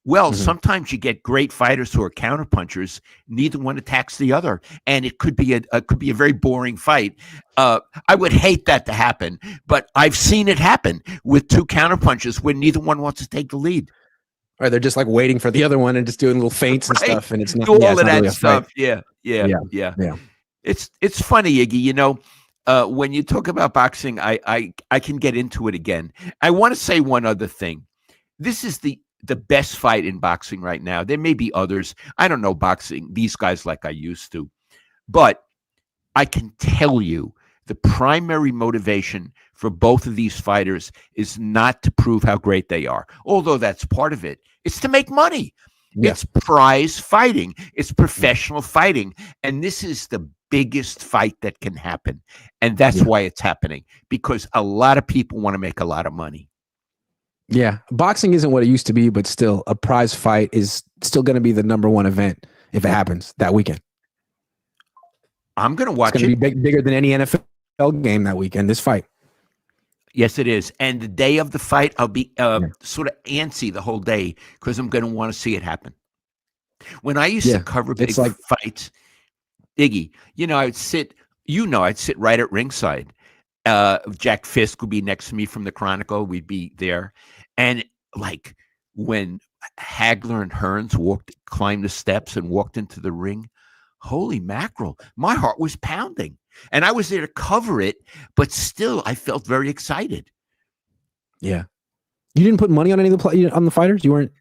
Well, sometimes you get great fighters who are counterpunchers. Neither one attacks the other, and it could be a very boring fight. I would hate that to happen, but I've seen it happen with two counterpunchers where neither one wants to take the lead. Or they're just like waiting for the other one and just doing little feints and stuff, and it's not all of that really stuff. Yeah. It's funny, Iggy. You know, when you talk about boxing, I can get into it again. I want to say one other thing. This is the best fight in boxing right now. There may be others. I don't know boxing, these guys like I used to. But I can tell you the primary motivation for both of these fighters is not to prove how great they are, although that's part of it. It's to make money. Yeah. It's prize fighting. It's professional fighting. And this is the biggest fight that can happen. And that's why it's happening, because a lot of people want to make a lot of money. Yeah, boxing isn't what it used to be, but still, a prize fight is still going to be the number one event if it happens that weekend. I'm going to watch it. It's going to be bigger than any NFL game that weekend, this fight. Yes, it is. And the day of the fight, I'll be sort of antsy the whole day because I'm going to want to see it happen. When I used to cover big fights, Iggy, I'd sit right at ringside. Jack Fisk would be next to me from the Chronicle. We'd be there. And like when Hagler and Hearns climbed the steps and walked into the ring, holy mackerel, my heart was pounding. And I was there to cover it, but still I felt very excited. Yeah. You didn't put money on any of the fighters? You weren't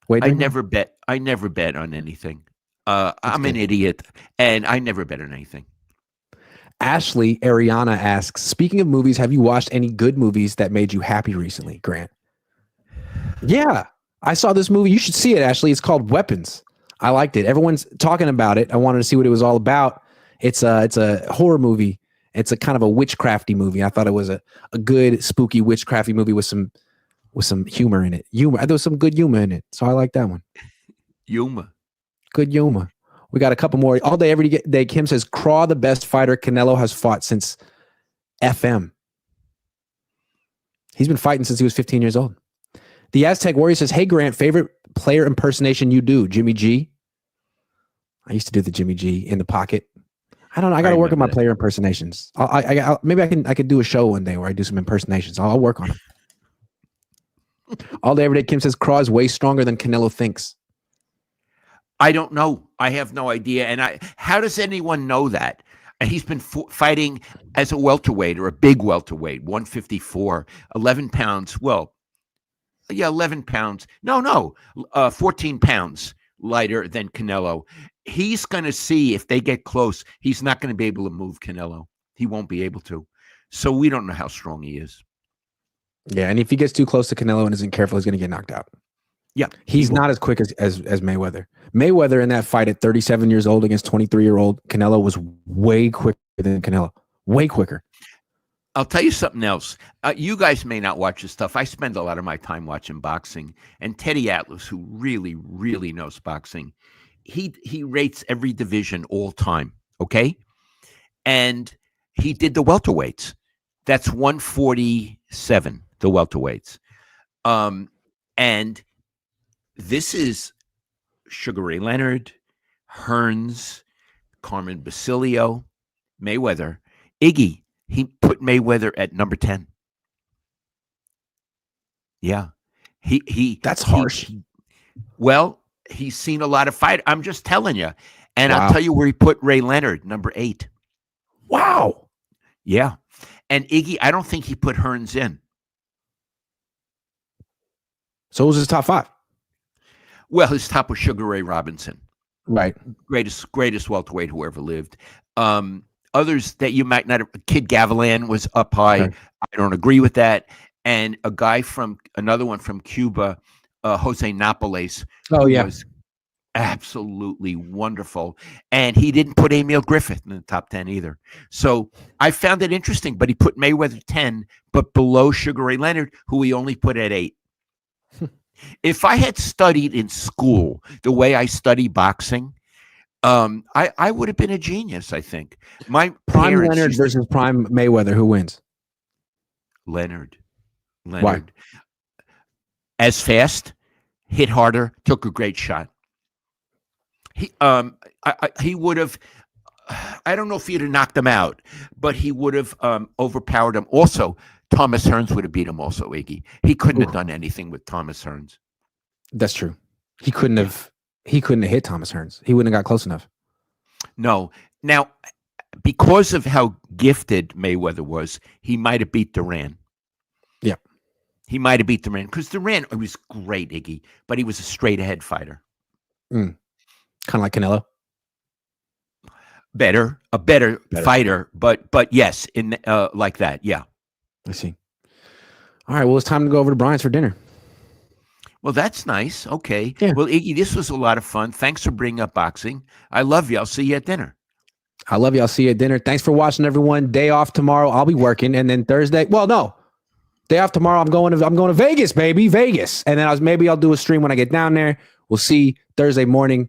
waiting? I never bet on anything. I'm an idiot, and I never bet on anything. Ashley Ariana asks, speaking of movies, have you watched any good movies that made you happy recently, Grant? Yeah, I saw this movie. You should see it, Ashley. It's called Weapons. I liked it. Everyone's talking about it. I wanted to see what it was all about. It's a horror movie. It's a kind of a witchcrafty movie. I thought it was a good spooky witchcrafty movie with some humor in it. There was some good humor in it. So I like that one. Good humor. We got a couple more. All day, every day, Kim says, Craw, the best fighter Canelo has fought since FM. He's been fighting since he was 15 years old. The Aztec Warrior says, hey, Grant, favorite player impersonation you do? Jimmy G? I used to do the Jimmy G in the pocket. I don't know. I got to work on my player impersonations. Maybe I could do a show one day where I do some impersonations. I'll work on them. All day, every day, Kim says, Craw is way stronger than Canelo thinks. I don't know. I have no idea. And how does anyone know that? And he's been fighting as a welterweight or a big welterweight, 154, 11 pounds. Well, yeah, 11 pounds. No, 14 pounds lighter than Canelo. He's going to see if they get close. He's not going to be able to move Canelo. He won't be able to. So we don't know how strong he is. Yeah, and if he gets too close to Canelo and isn't careful, he's going to get knocked out. Yeah, he's not as quick as Mayweather. Mayweather in that fight at 37 years old against 23-year-old Canelo was way quicker than Canelo. Way quicker. I'll tell you something else. You guys may not watch this stuff. I spend a lot of my time watching boxing. And Teddy Atlas, who really, really knows boxing, he rates every division all time. Okay, and he did the welterweights. That's 147. The welterweights, and this is Sugar Ray Leonard, Hearns, Carmen Basilio, Mayweather, Iggy. He put Mayweather at number 10. Yeah, that's harsh. He's seen a lot of fight. I'm just telling you, and wow. I'll tell you where he put Ray Leonard, number 8. Wow. Yeah, and Iggy, I don't think he put Hearns in. So it was his top 5. Well, his top was Sugar Ray Robinson. Right. Greatest welterweight who ever lived. Others that you might not have, Kid Gavilan was up high. Okay. I don't agree with that. And another one from Cuba, Jose Napoles. Oh, yeah. Was absolutely wonderful. And he didn't put Emil Griffith in the top 10 either. So I found it interesting, but he put Mayweather 10, but below Sugar Ray Leonard, who he only put at 8. If I had studied in school the way I study boxing, I would have been a genius, I think. My prime Leonard versus prime Mayweather, who wins? Leonard. Why? As fast, hit harder, took a great shot. He would have, I don't know if he'd have knocked him out, but he would have overpowered him. Also, Thomas Hearns would have beat him also, Iggy. He couldn't have done anything with Thomas Hearns. That's true. He couldn't have hit Thomas Hearns. He wouldn't have got close enough. No. Now, because of how gifted Mayweather was, he might have beat Duran. Yeah. He might have beat Duran. Because Duran was great, Iggy, but he was a straight ahead fighter. Kind of like Canelo. A better fighter, but yes, in like that, yeah. I see. All right, well, it's time to go over to Brian's for dinner. Well, that's nice. Okay. Yeah. Well, Iggy, this was a lot of fun. Thanks for bringing up boxing. I love you. I'll see you at dinner. I love you. I'll see you at dinner. Thanks for watching, everyone. Day off tomorrow. I'll be working, and then Thursday. Well, no, day off tomorrow. I'm going to Vegas, baby, Vegas, and then maybe I'll do a stream when I get down there. We'll see. Thursday morning,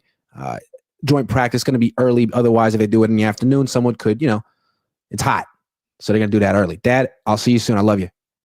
joint practice going to be early. Otherwise, if they do it in the afternoon, someone could, it's hot. So they're going to do that early. Dad, I'll see you soon. I love you.